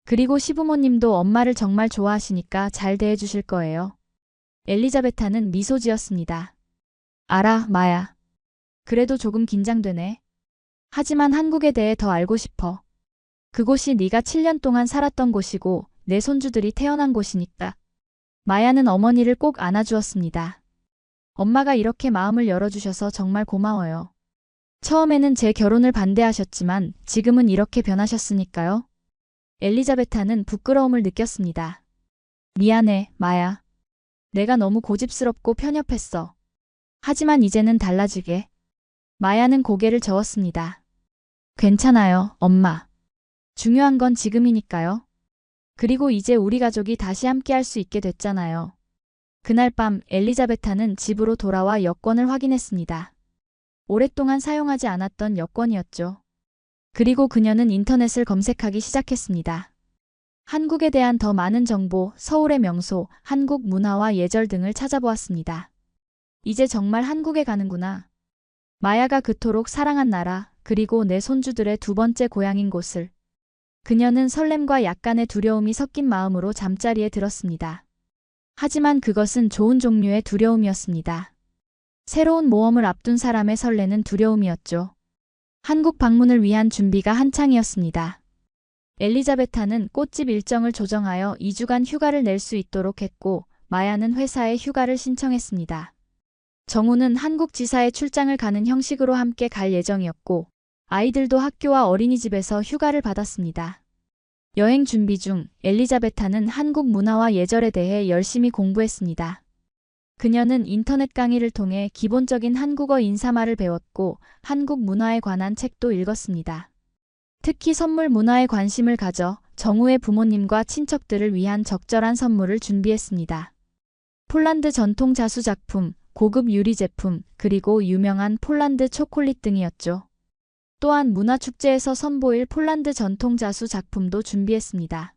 Speaker 1: 그리고 시부모님도 엄마를 정말 좋아하시니까 잘 대해주실 거예요. 엘리자베타는 미소 지었습니다. 알아, 마야. 그래도 조금 긴장되네. 하지만 한국에 대해 더 알고 싶어. 그곳이 네가 7년 동안 살았던 곳이고 내 손주들이 태어난 곳이니까. 마야는 어머니를 꼭 안아주었습니다. 엄마가 이렇게 마음을 열어주셔서 정말 고마워요. 처음에는 제 결혼을 반대하셨지만 지금은 이렇게 변하셨으니까요. 엘리자베타는 부끄러움을 느꼈습니다. 미안해, 마야. 내가 너무 고집스럽고 편협했어. 하지만 이제는 달라지게. 마야는 고개를 저었습니다. 괜찮아요, 엄마. 중요한 건 지금이니까요. 그리고 이제 우리 가족이 다시 함께할 수 있게 됐잖아요. 그날 밤 엘리자베타는 집으로 돌아와 여권을 확인했습니다. 오랫동안 사용하지 않았던 여권이었죠. 그리고 그녀는 인터넷을 검색하기 시작했습니다. 한국에 대한 더 많은 정보, 서울의 명소, 한국 문화와 예절 등을 찾아보았습니다. 이제 정말 한국에 가는구나. 마야가 그토록 사랑한 나라, 그리고 내 손주들의 두 번째 고향인 곳을. 그녀는 설렘과 약간의 두려움이 섞인 마음으로 잠자리에 들었습니다. 하지만 그것은 좋은 종류의 두려움이었습니다. 새로운 모험을 앞둔 사람의 설레는 두려움이었죠. 한국 방문을 위한 준비가 한창이었습니다. 엘리자베타는 꽃집 일정을 조정하여 2주간 휴가를 낼 수 있도록 했고 마야는 회사에 휴가를 신청했습니다. 정우는 한국 지사에 출장을 가는 형식으로 함께 갈 예정이었고 아이들도 학교와 어린이집에서 휴가를 받았습니다. 여행 준비 중 엘리자베타는 한국 문화와 예절에 대해 열심히 공부했습니다. 그녀는 인터넷 강의를 통해 기본적인 한국어 인사말을 배웠고 한국 문화에 관한 책도 읽었습니다. 특히 선물 문화에 관심을 가져 정우의 부모님과 친척들을 위한 적절한 선물을 준비했습니다. 폴란드 전통 자수 작품, 고급 유리 제품, 그리고 유명한 폴란드 초콜릿 등이었죠. 또한 문화축제에서 선보일 폴란드 전통 자수 작품도 준비했습니다.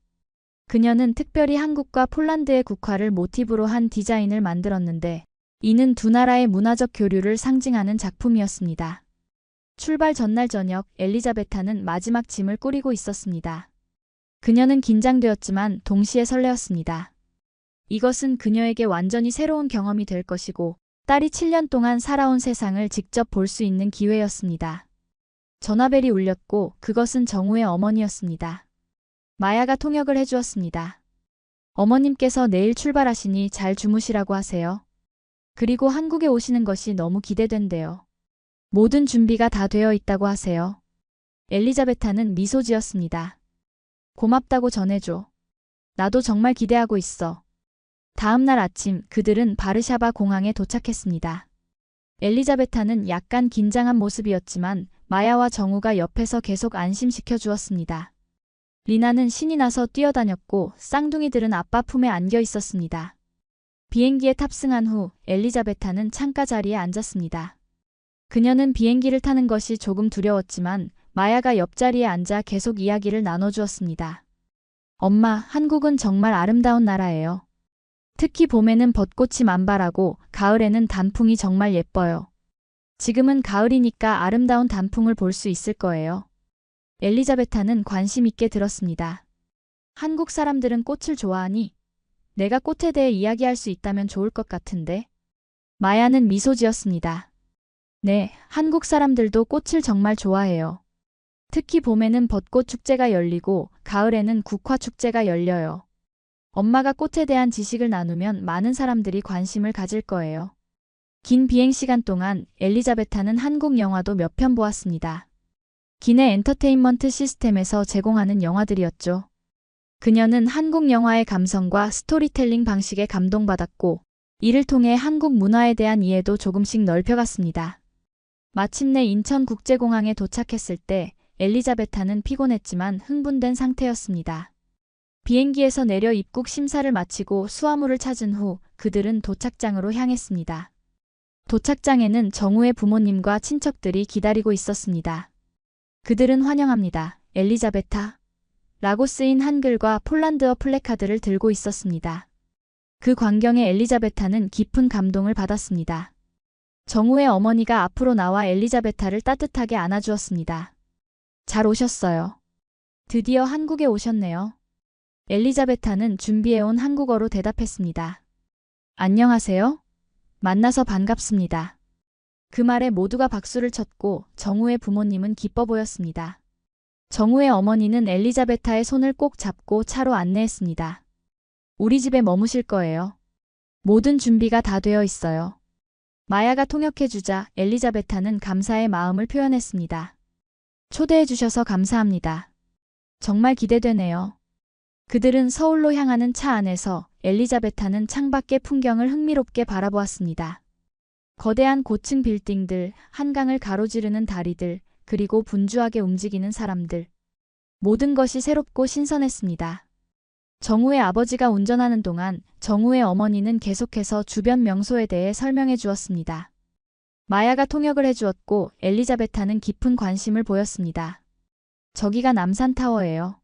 Speaker 1: 그녀는 특별히 한국과 폴란드의 국화를 모티브로 한 디자인을 만들었는데 이는 두 나라의 문화적 교류를 상징하는 작품이었습니다. 출발 전날 저녁 엘리자베타는 마지막 짐을 꾸리고 있었습니다. 그녀는 긴장되었지만 동시에 설레었습니다. 이것은 그녀에게 완전히 새로운 경험이 될 것이고 딸이 7년 동안 살아온 세상을 직접 볼 수 있는 기회였습니다. 전화벨이 울렸고 그것은 정우의 어머니였습니다. 마야가 통역을 해주었습니다. 어머님께서 내일 출발하시니 잘 주무시라고 하세요. 그리고 한국에 오시는 것이 너무 기대된대요. 모든 준비가 다 되어 있다고 하세요. 엘리자베타는 미소 지었습니다. 고맙다고 전해줘. 나도 정말 기대하고 있어. 다음 날 아침 그들은 바르샤바 공항에 도착했습니다. 엘리자베타는 약간 긴장한 모습이었지만 마야와 정우가 옆에서 계속 안심시켜 주었습니다. 리나는 신이 나서 뛰어다녔고 쌍둥이들은 아빠 품에 안겨 있었습니다. 비행기에 탑승한 후 엘리자베타는 창가 자리에 앉았습니다. 그녀는 비행기를 타는 것이 조금 두려웠지만 마야가 옆자리에 앉아 계속 이야기를 나눠주었습니다. 엄마, 한국은 정말 아름다운 나라예요. 특히 봄에는 벚꽃이 만발하고 가을에는 단풍이 정말 예뻐요. 지금은 가을이니까 아름다운 단풍을 볼 수 있을 거예요. 엘리자베타는 관심 있게 들었습니다. 한국 사람들은 꽃을 좋아하니? 내가 꽃에 대해 이야기할 수 있다면 좋을 것 같은데? 마야는 미소 지었습니다. 네, 한국 사람들도 꽃을 정말 좋아해요. 특히 봄에는 벚꽃 축제가 열리고 가을에는 국화 축제가 열려요. 엄마가 꽃에 대한 지식을 나누면 많은 사람들이 관심을 가질 거예요. 긴 비행 시간 동안 엘리자베타는 한국 영화도 몇 편 보았습니다. 기내 엔터테인먼트 시스템에서 제공하는 영화들이었죠. 그녀는 한국 영화의 감성과 스토리텔링 방식에 감동받았고 이를 통해 한국 문화에 대한 이해도 조금씩 넓혀갔습니다. 마침내 인천국제공항에 도착했을 때 엘리자베타는 피곤했지만 흥분된 상태였습니다. 비행기에서 내려 입국 심사를 마치고 수화물을 찾은 후 그들은 도착장으로 향했습니다. 도착장에는 정우의 부모님과 친척들이 기다리고 있었습니다. 그들은 환영합니다. 엘리자베타 라고 쓰인 한글과 폴란드어 플래카드를 들고 있었습니다. 그 광경에 엘리자베타는 깊은 감동을 받았습니다. 정우의 어머니가 앞으로 나와 엘리자베타를 따뜻하게 안아주었습니다. 잘 오셨어요. 드디어 한국에 오셨네요. 엘리자베타는 준비해온 한국어로 대답했습니다. 안녕하세요. 만나서 반갑습니다. 그 말에 모두가 박수를 쳤고 정우의 부모님은 기뻐 보였습니다. 정우의 어머니는 엘리자베타의 손을 꼭 잡고 차로 안내했습니다. 우리 집에 머무실 거예요. 모든 준비가 다 되어 있어요. 마야가 통역해주자 엘리자베타는 감사의 마음을 표현했습니다. 초대해 주셔서 감사합니다. 정말 기대되네요. 그들은 서울로 향하는 차 안에서 엘리자베타는 창밖의 풍경을 흥미롭게 바라보았습니다. 거대한 고층 빌딩들, 한강을 가로지르는 다리들, 그리고 분주하게 움직이는 사람들. 모든 것이 새롭고 신선했습니다. 정우의 아버지가 운전하는 동안 정우의 어머니는 계속해서 주변 명소에 대해 설명해 주었습니다. 마야가 통역을 해주었고 엘리자베타는 깊은 관심을 보였습니다. 저기가 남산타워예요.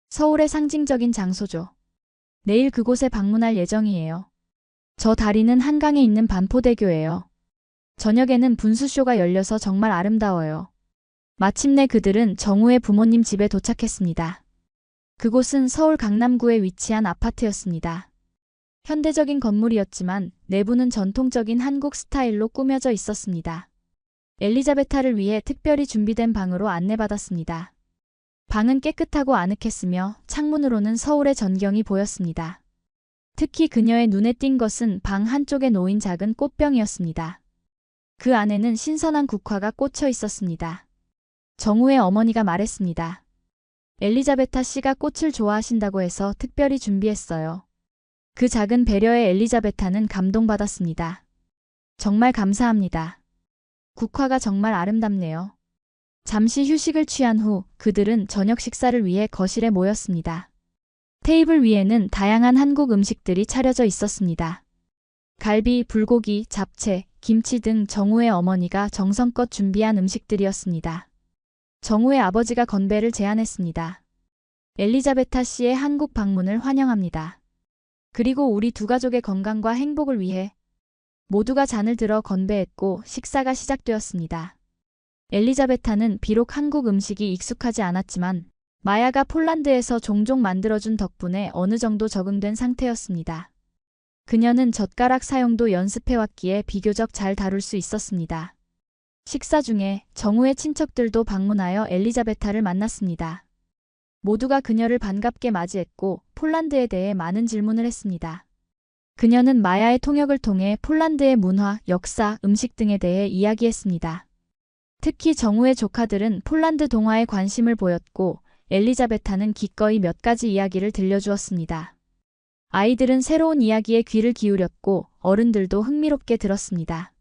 Speaker 1: 서울의 상징적인 장소죠. 내일 그곳에 방문할 예정이에요. 저 다리는 한강에 있는 반포대교예요. 저녁에는 분수쇼가 열려서 정말 아름다워요. 마침내 그들은 정우의 부모님 집에 도착했습니다. 그곳은 서울 강남구에 위치한 아파트였습니다. 현대적인 건물이었지만 내부는 전통적인 한국 스타일로 꾸며져 있었습니다. 엘리자베타를 위해 특별히 준비된 방으로 안내받았습니다. 방은 깨끗하고 아늑했으며 창문으로는 서울의 전경이 보였습니다. 특히 그녀의 눈에 띈 것은 방 한쪽에 놓인 작은 꽃병이었습니다. 그 안에는 신선한 국화가 꽂혀 있었습니다. 정우의 어머니가 말했습니다. 엘리자베타 씨가 꽃을 좋아하신다고 해서 특별히 준비했어요. 그 작은 배려에 엘리자베타는 감동받았습니다. 정말 감사합니다. 국화가 정말 아름답네요. 잠시 휴식을 취한 후 그들은 저녁 식사를 위해 거실에 모였습니다. 테이블 위에는 다양한 한국 음식들이 차려져 있었습니다. 갈비, 불고기, 잡채, 김치 등 정우의 어머니가 정성껏 준비한 음식들이었습니다. 정우의 아버지가 건배를 제안했습니다. 엘리자베타 씨의 한국 방문을 환영합니다. 그리고 우리 두 가족의 건강과 행복을 위해 모두가 잔을 들어 건배했고 식사가 시작되었습니다. 엘리자베타는 비록 한국 음식이 익숙하지 않았지만 마야가 폴란드에서 종종 만들어준 덕분에 어느 정도 적응된 상태였습니다. 그녀는 젓가락 사용도 연습해왔기에 비교적 잘 다룰 수 있었습니다. 식사 중에 정우의 친척들도 방문하여 엘리자베타를 만났습니다. 모두가 그녀를 반갑게 맞이했고 폴란드에 대해 많은 질문을 했습니다. 그녀는 마야의 통역을 통해 폴란드의 문화, 역사, 음식 등에 대해 이야기했습니다. 특히 정우의 조카들은 폴란드 동화에 관심을 보였고 엘리자베타는 기꺼이 몇 가지 이야기를 들려주었습니다. 아이들은 새로운 이야기에 귀를 기울였고 어른들도 흥미롭게 들었습니다.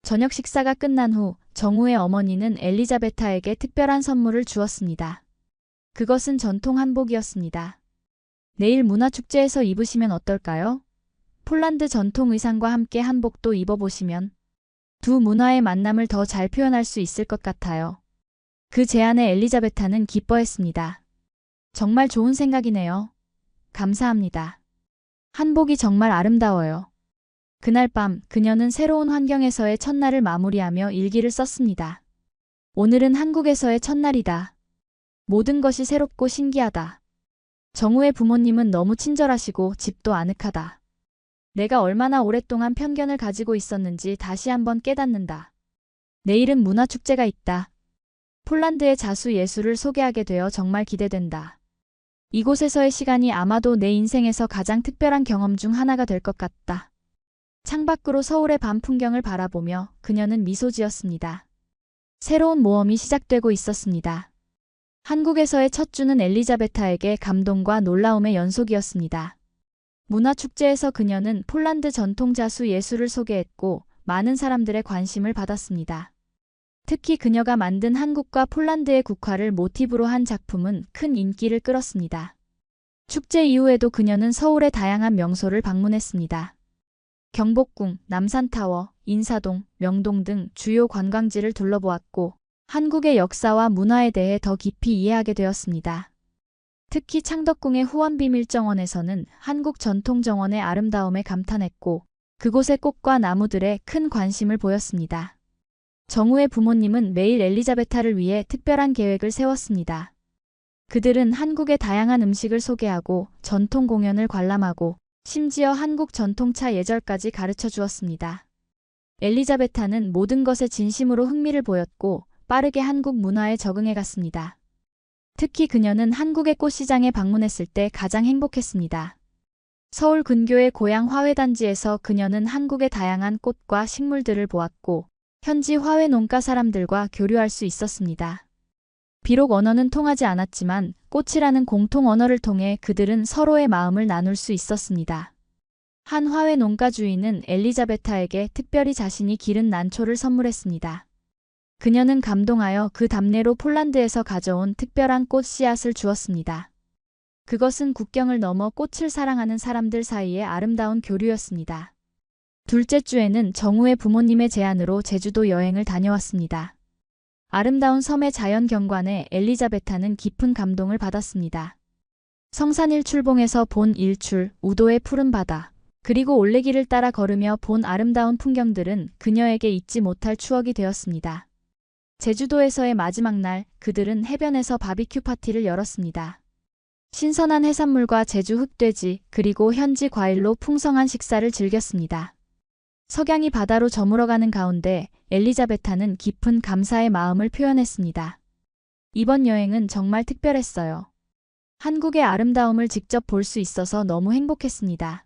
Speaker 1: 저녁 식사가 끝난 후 정우의 어머니는 엘리자베타에게 특별한 선물을 주었습니다. 그것은 전통 한복이었습니다. 내일 문화축제에서 입으시면 어떨까요? 폴란드 전통 의상과 함께 한복도 입어보시면 두 문화의 만남을 더 잘 표현할 수 있을 것 같아요. 그 제안에 엘리자베타는 기뻐했습니다. 정말 좋은 생각이네요. 감사합니다. 한복이 정말 아름다워요. 그날 밤 그녀는 새로운 환경에서의 첫날을 마무리하며 일기를 썼습니다. 오늘은 한국에서의 첫날이다. 모든 것이 새롭고 신기하다. 정우의 부모님은 너무 친절하시고 집도 아늑하다. 내가 얼마나 오랫동안 편견을 가지고 있었는지 다시 한번 깨닫는다. 내일은 문화축제가 있다. 폴란드의 자수 예술을 소개하게 되어 정말 기대된다. 이곳에서의 시간이 아마도 내 인생에서 가장 특별한 경험 중 하나가 될 것 같다. 창밖으로 서울의 밤 풍경을 바라보며 그녀는 미소 지었습니다. 새로운 모험이 시작되고 있었습니다. 한국에서의 첫 주는 엘리자베타에게 감동과 놀라움의 연속이었습니다. 문화축제에서 그녀는 폴란드 전통 자수 예술을 소개했고 많은 사람들의 관심을 받았습니다. 특히 그녀가 만든 한국과 폴란드의 국화를 모티브로 한 작품은 큰 인기를 끌었습니다. 축제 이후에도 그녀는 서울의 다양한 명소를 방문했습니다. 경복궁, 남산타워, 인사동, 명동 등 주요 관광지를 둘러보았고 한국의 역사와 문화에 대해 더 깊이 이해하게 되었습니다. 특히 창덕궁의 후원비밀정원에서는 한국 전통정원의 아름다움에 감탄했고 그곳의 꽃과 나무들에 큰 관심을 보였습니다. 정우의 부모님은 매일 엘리자베타를 위해 특별한 계획을 세웠습니다. 그들은 한국의 다양한 음식을 소개하고 전통 공연을 관람하고 심지어 한국 전통차 예절까지 가르쳐 주었습니다. 엘리자베타는 모든 것에 진심으로 흥미를 보였고 빠르게 한국 문화에 적응해 갔습니다. 특히 그녀는 한국의 꽃시장에 방문했을 때 가장 행복했습니다. 서울 근교의 고향 화훼단지에서 그녀는 한국의 다양한 꽃과 식물들을 보았고 현지 화훼 농가 사람들과 교류할 수 있었습니다. 비록 언어는 통하지 않았지만 꽃이라는 공통 언어를 통해 그들은 서로의 마음을 나눌 수 있었습니다. 한 화훼 농가 주인은 엘리자베타에게 특별히 자신이 기른 난초를 선물했습니다. 그녀는 감동하여 그 답례로 폴란드에서 가져온 특별한 꽃 씨앗을 주었습니다. 그것은 국경을 넘어 꽃을 사랑하는 사람들 사이의 아름다운 교류였습니다. 둘째 주에는 정우의 부모님의 제안으로 제주도 여행을 다녀왔습니다. 아름다운 섬의 자연 경관에 엘리자베타는 깊은 감동을 받았습니다. 성산 일출봉에서 본 일출, 우도의 푸른 바다, 그리고 올레길을 따라 걸으며 본 아름다운 풍경들은 그녀에게 잊지 못할 추억이 되었습니다. 제주도에서의 마지막 날, 그들은 해변에서 바비큐 파티를 열었습니다. 신선한 해산물과 제주 흑돼지, 그리고 현지 과일로 풍성한 식사를 즐겼습니다. 석양이 바다로 저물어가는 가운데 엘리자베타는 깊은 감사의 마음을 표현했습니다. 이번 여행은 정말 특별했어요. 한국의 아름다움을 직접 볼 수 있어서 너무 행복했습니다.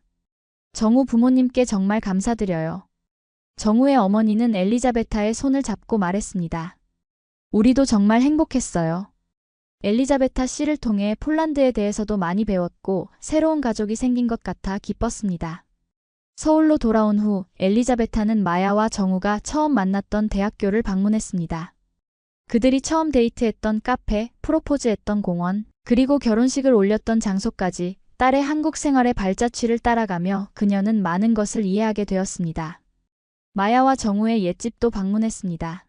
Speaker 1: 정우 부모님께 정말 감사드려요. 정우의 어머니는 엘리자베타의 손을 잡고 말했습니다. 우리도 정말 행복했어요. 엘리자베타 씨를 통해 폴란드에 대해서도 많이 배웠고 새로운 가족이 생긴 것 같아 기뻤습니다. 서울로 돌아온 후 엘리자베타는 마야와 정우가 처음 만났던 대학교를 방문했습니다. 그들이 처음 데이트했던 카페, 프로포즈했던 공원, 그리고 결혼식을 올렸던 장소까지 딸의 한국 생활의 발자취를 따라가며 그녀는 많은 것을 이해하게 되었습니다. 마야와 정우의 옛집도 방문했습니다.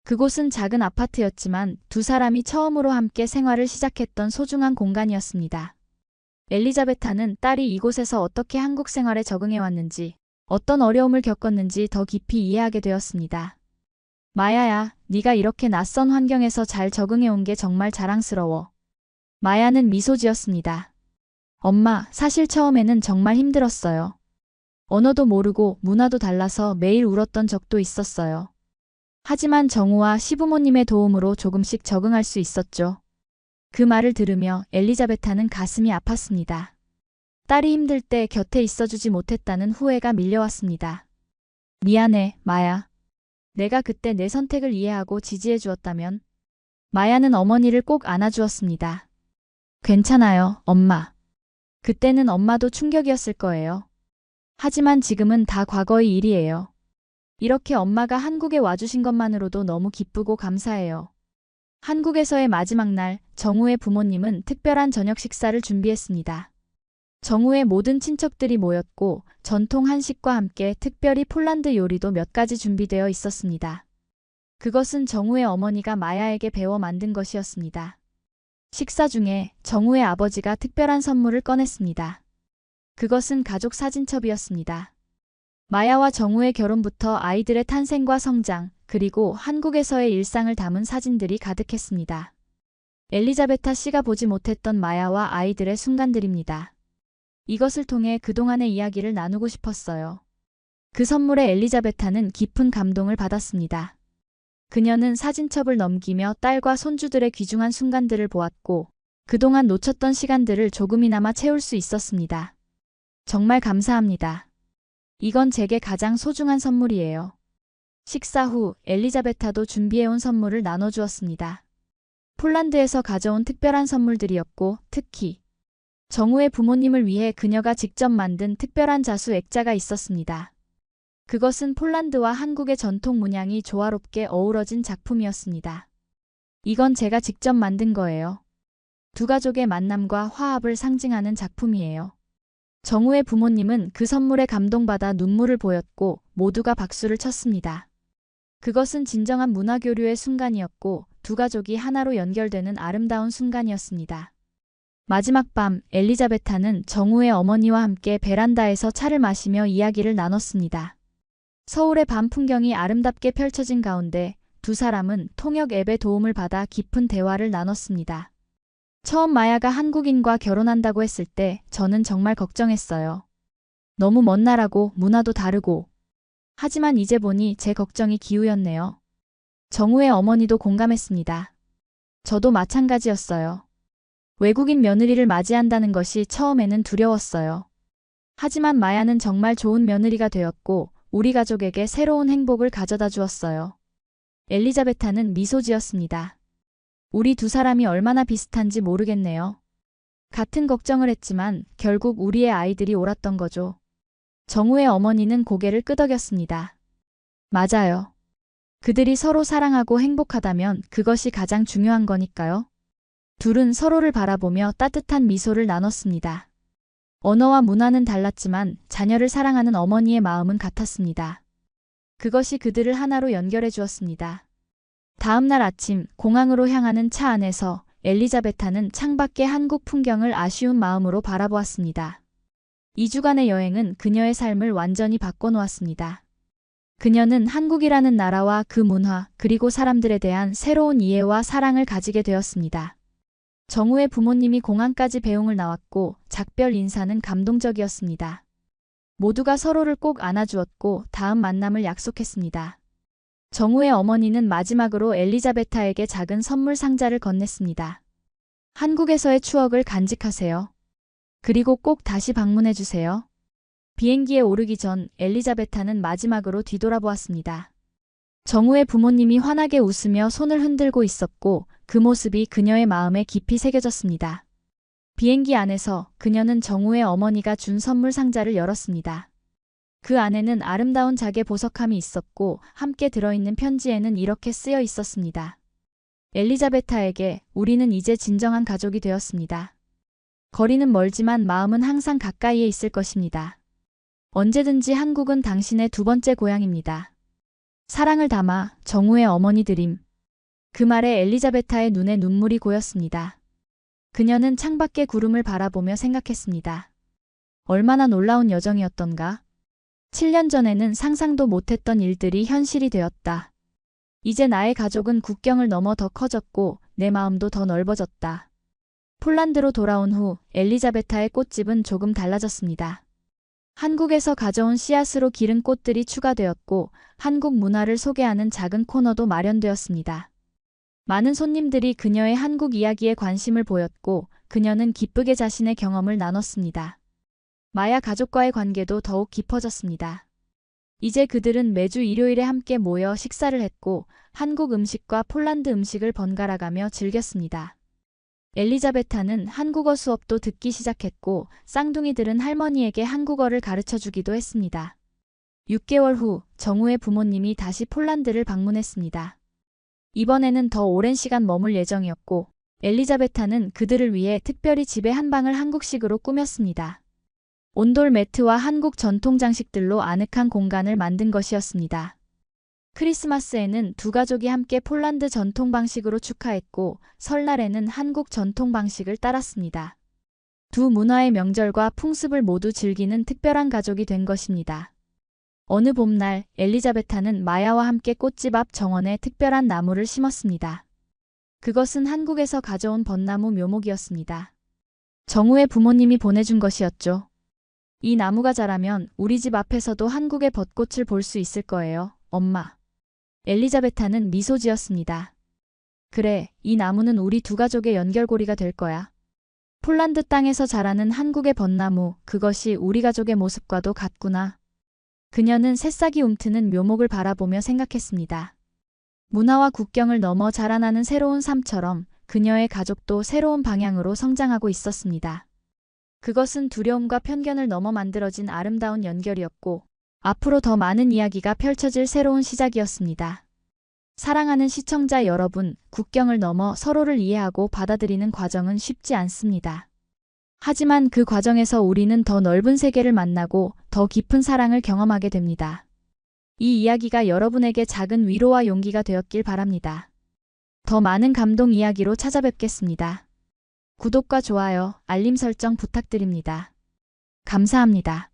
Speaker 1: 그곳은 작은 아파트였지만 두 사람이 처음으로 함께 생활을 시작했던 소중한 공간이었습니다. 엘리자베타는 딸이 이곳에서 어떻게 한국 생활에 적응해왔는지, 어떤 어려움을 겪었는지 더 깊이 이해하게 되었습니다. 마야야, 네가 이렇게 낯선 환경에서 잘 적응해온 게 정말 자랑스러워. 마야는 미소 지었습니다. 엄마, 사실 처음에는 정말 힘들었어요. 언어도 모르고 문화도 달라서 매일 울었던 적도 있었어요. 하지만 정우와 시부모님의 도움으로 조금씩 적응할 수 있었죠. 그 말을 들으며 엘리자베타는 가슴이 아팠습니다. 딸이 힘들 때 곁에 있어주지 못했다는 후회가 밀려왔습니다. 미안해, 마야. 내가 그때 내 선택을 이해하고 지지해 주었다면. 마야는 어머니를 꼭 안아주었습니다. 괜찮아요, 엄마. 그때는 엄마도 충격이었을 거예요. 하지만 지금은 다 과거의 일이에요. 이렇게 엄마가 한국에 와주신 것만으로도 너무 기쁘고 감사해요. 한국에서의 마지막 날, 정우의 부모님은 특별한 저녁 식사를 준비했습니다. 정우의 모든 친척들이 모였고 전통 한식과 함께 특별히 폴란드 요리도 몇 가지 준비되어 있었습니다. 그것은 정우의 어머니가 마야에게 배워 만든 것이었습니다. 식사 중에 정우의 아버지가 특별한 선물을 꺼냈습니다. 그것은 가족 사진첩이었습니다. 마야와 정우의 결혼부터 아이들의 탄생과 성장, 그리고 한국에서의 일상을 담은 사진들이 가득했습니다. 엘리자베타 씨가 보지 못했던 마야와 아이들의 순간들입니다. 이것을 통해 그동안의 이야기를 나누고 싶었어요. 그 선물에 엘리자베타는 깊은 감동을 받았습니다. 그녀는 사진첩을 넘기며 딸과 손주들의 귀중한 순간들을 보았고 그동안 놓쳤던 시간들을 조금이나마 채울 수 있었습니다. 정말 감사합니다. 이건 제게 가장 소중한 선물이에요. 식사 후 엘리자베타도 준비해온 선물을 나눠주었습니다. 폴란드에서 가져온 특별한 선물들이었고 특히 정우의 부모님을 위해 그녀가 직접 만든 특별한 자수 액자가 있었습니다. 그것은 폴란드와 한국의 전통 문양이 조화롭게 어우러진 작품이었습니다. 이건 제가 직접 만든 거예요. 두 가족의 만남과 화합을 상징하는 작품이에요. 정우의 부모님은 그 선물에 감동받아 눈물을 보였고 모두가 박수를 쳤습니다. 그것은 진정한 문화교류의 순간이었고 두 가족이 하나로 연결되는 아름다운 순간이었습니다. 마지막 밤 엘리자베타는 정우의 어머니와 함께 베란다에서 차를 마시며 이야기를 나눴습니다. 서울의 밤 풍경이 아름답게 펼쳐진 가운데 두 사람은 통역 앱의 도움을 받아 깊은 대화를 나눴습니다. 처음 마야가 한국인과 결혼한다고 했을 때 저는 정말 걱정했어요. 너무 먼 나라고 문화도 다르고. 하지만 이제 보니 제 걱정이 기우였네요. 정우의 어머니도 공감했습니다. 저도 마찬가지였어요. 외국인 며느리를 맞이한다는 것이 처음에는 두려웠어요. 하지만 마야는 정말 좋은 며느리가 되었고 우리 가족에게 새로운 행복을 가져다 주었어요. 엘리자베타는 미소 지었습니다. 우리 두 사람이 얼마나 비슷한지 모르겠네요. 같은 걱정을 했지만 결국 우리의 아이들이 옳았던 거죠. 정우의 어머니는 고개를 끄덕였습니다. 맞아요. 그들이 서로 사랑하고 행복하다면 그것이 가장 중요한 거니까요. 둘은 서로를 바라보며 따뜻한 미소를 나눴습니다. 언어와 문화는 달랐지만 자녀를 사랑하는 어머니의 마음은 같았습니다. 그것이 그들을 하나로 연결해 주었습니다. 다음 날 아침 공항으로 향하는 차 안에서 엘리자베타는 창밖의 한국 풍경을 아쉬운 마음으로 바라보았습니다. 2주간의 여행은 그녀의 삶을 완전히 바꿔놓았습니다. 그녀는 한국이라는 나라와 그 문화 그리고 사람들에 대한 새로운 이해와 사랑을 가지게 되었습니다. 정우의 부모님이 공항까지 배웅을 나왔고 작별 인사는 감동적이었습니다. 모두가 서로를 꼭 안아주었고 다음 만남을 약속했습니다. 정우의 어머니는 마지막으로 엘리자베타에게 작은 선물 상자를 건넸습니다. 한국에서의 추억을 간직하세요. 그리고 꼭 다시 방문해 주세요. 비행기에 오르기 전 엘리자베타는 마지막으로 뒤돌아보았습니다. 정우의 부모님이 환하게 웃으며 손을 흔들고 있었고 그 모습이 그녀의 마음에 깊이 새겨졌습니다. 비행기 안에서 그녀는 정우의 어머니가 준 선물 상자를 열었습니다. 그 안에는 아름다운 작의 보석함이 있었고 함께 들어있는 편지에는 이렇게 쓰여 있었습니다. 엘리자베타에게 우리는 이제 진정한 가족이 되었습니다. 거리는 멀지만 마음은 항상 가까이에 있을 것입니다. 언제든지 한국은 당신의 두 번째 고향입니다. 사랑을 담아 정우의 어머니 드림. 그 말에 엘리자베타의 눈에 눈물이 고였습니다. 그녀는 창밖의 구름을 바라보며 생각했습니다. 얼마나 놀라운 여정이었던가. 7년 전에는 상상도 못했던 일들이 현실이 되었다. 이제 나의 가족은 국경을 넘어 더 커졌고 내 마음도 더 넓어졌다. 폴란드로 돌아온 후 엘리자베타의 꽃집은 조금 달라졌습니다. 한국에서 가져온 씨앗으로 기른 꽃들이 추가되었고 한국 문화를 소개하는 작은 코너도 마련되었습니다. 많은 손님들이 그녀의 한국 이야기에 관심을 보였고 그녀는 기쁘게 자신의 경험을 나눴습니다. 마야 가족과의 관계도 더욱 깊어졌습니다. 이제 그들은 매주 일요일에 함께 모여 식사를 했고 한국 음식과 폴란드 음식을 번갈아가며 즐겼습니다. 엘리자베타는 한국어 수업도 듣기 시작했고 쌍둥이들은 할머니에게 한국어를 가르쳐주기도 했습니다. 6개월 후 정우의 부모님이 다시 폴란드를 방문했습니다. 이번에는 더 오랜 시간 머물 예정이었고 엘리자베타는 그들을 위해 특별히 집의 한 방을 한국식으로 꾸몄습니다. 온돌 매트와 한국 전통 장식들로 아늑한 공간을 만든 것이었습니다. 크리스마스에는 두 가족이 함께 폴란드 전통 방식으로 축하했고 설날에는 한국 전통 방식을 따랐습니다. 두 문화의 명절과 풍습을 모두 즐기는 특별한 가족이 된 것입니다. 어느 봄날 엘리자베타는 마야와 함께 꽃집 앞 정원에 특별한 나무를 심었습니다. 그것은 한국에서 가져온 벚나무 묘목이었습니다. 정우의 부모님이 보내준 것이었죠. 이 나무가 자라면 우리 집 앞에서도 한국의 벚꽃을 볼 수 있을 거예요, 엄마. 엘리자베타는 미소 지었습니다. 그래, 이 나무는 우리 두 가족의 연결고리가 될 거야. 폴란드 땅에서 자라는 한국의 벚나무, 그것이 우리 가족의 모습과도 같구나. 그녀는 새싹이 움트는 묘목을 바라보며 생각했습니다. 문화와 국경을 넘어 자라나는 새로운 삶처럼 그녀의 가족도 새로운 방향으로 성장하고 있었습니다. 그것은 두려움과 편견을 넘어 만들어진 아름다운 연결이었고 앞으로 더 많은 이야기가 펼쳐질 새로운 시작이었습니다. 사랑하는 시청자 여러분, 국경을 넘어 서로를 이해하고 받아들이는 과정은 쉽지 않습니다. 하지만 그 과정에서 우리는 더 넓은 세계를 만나고 더 깊은 사랑을 경험하게 됩니다. 이 이야기가 여러분에게 작은 위로와 용기가 되었길 바랍니다. 더 많은 감동 이야기로 찾아뵙겠습니다. 구독과 좋아요, 알림 설정 부탁드립니다. 감사합니다.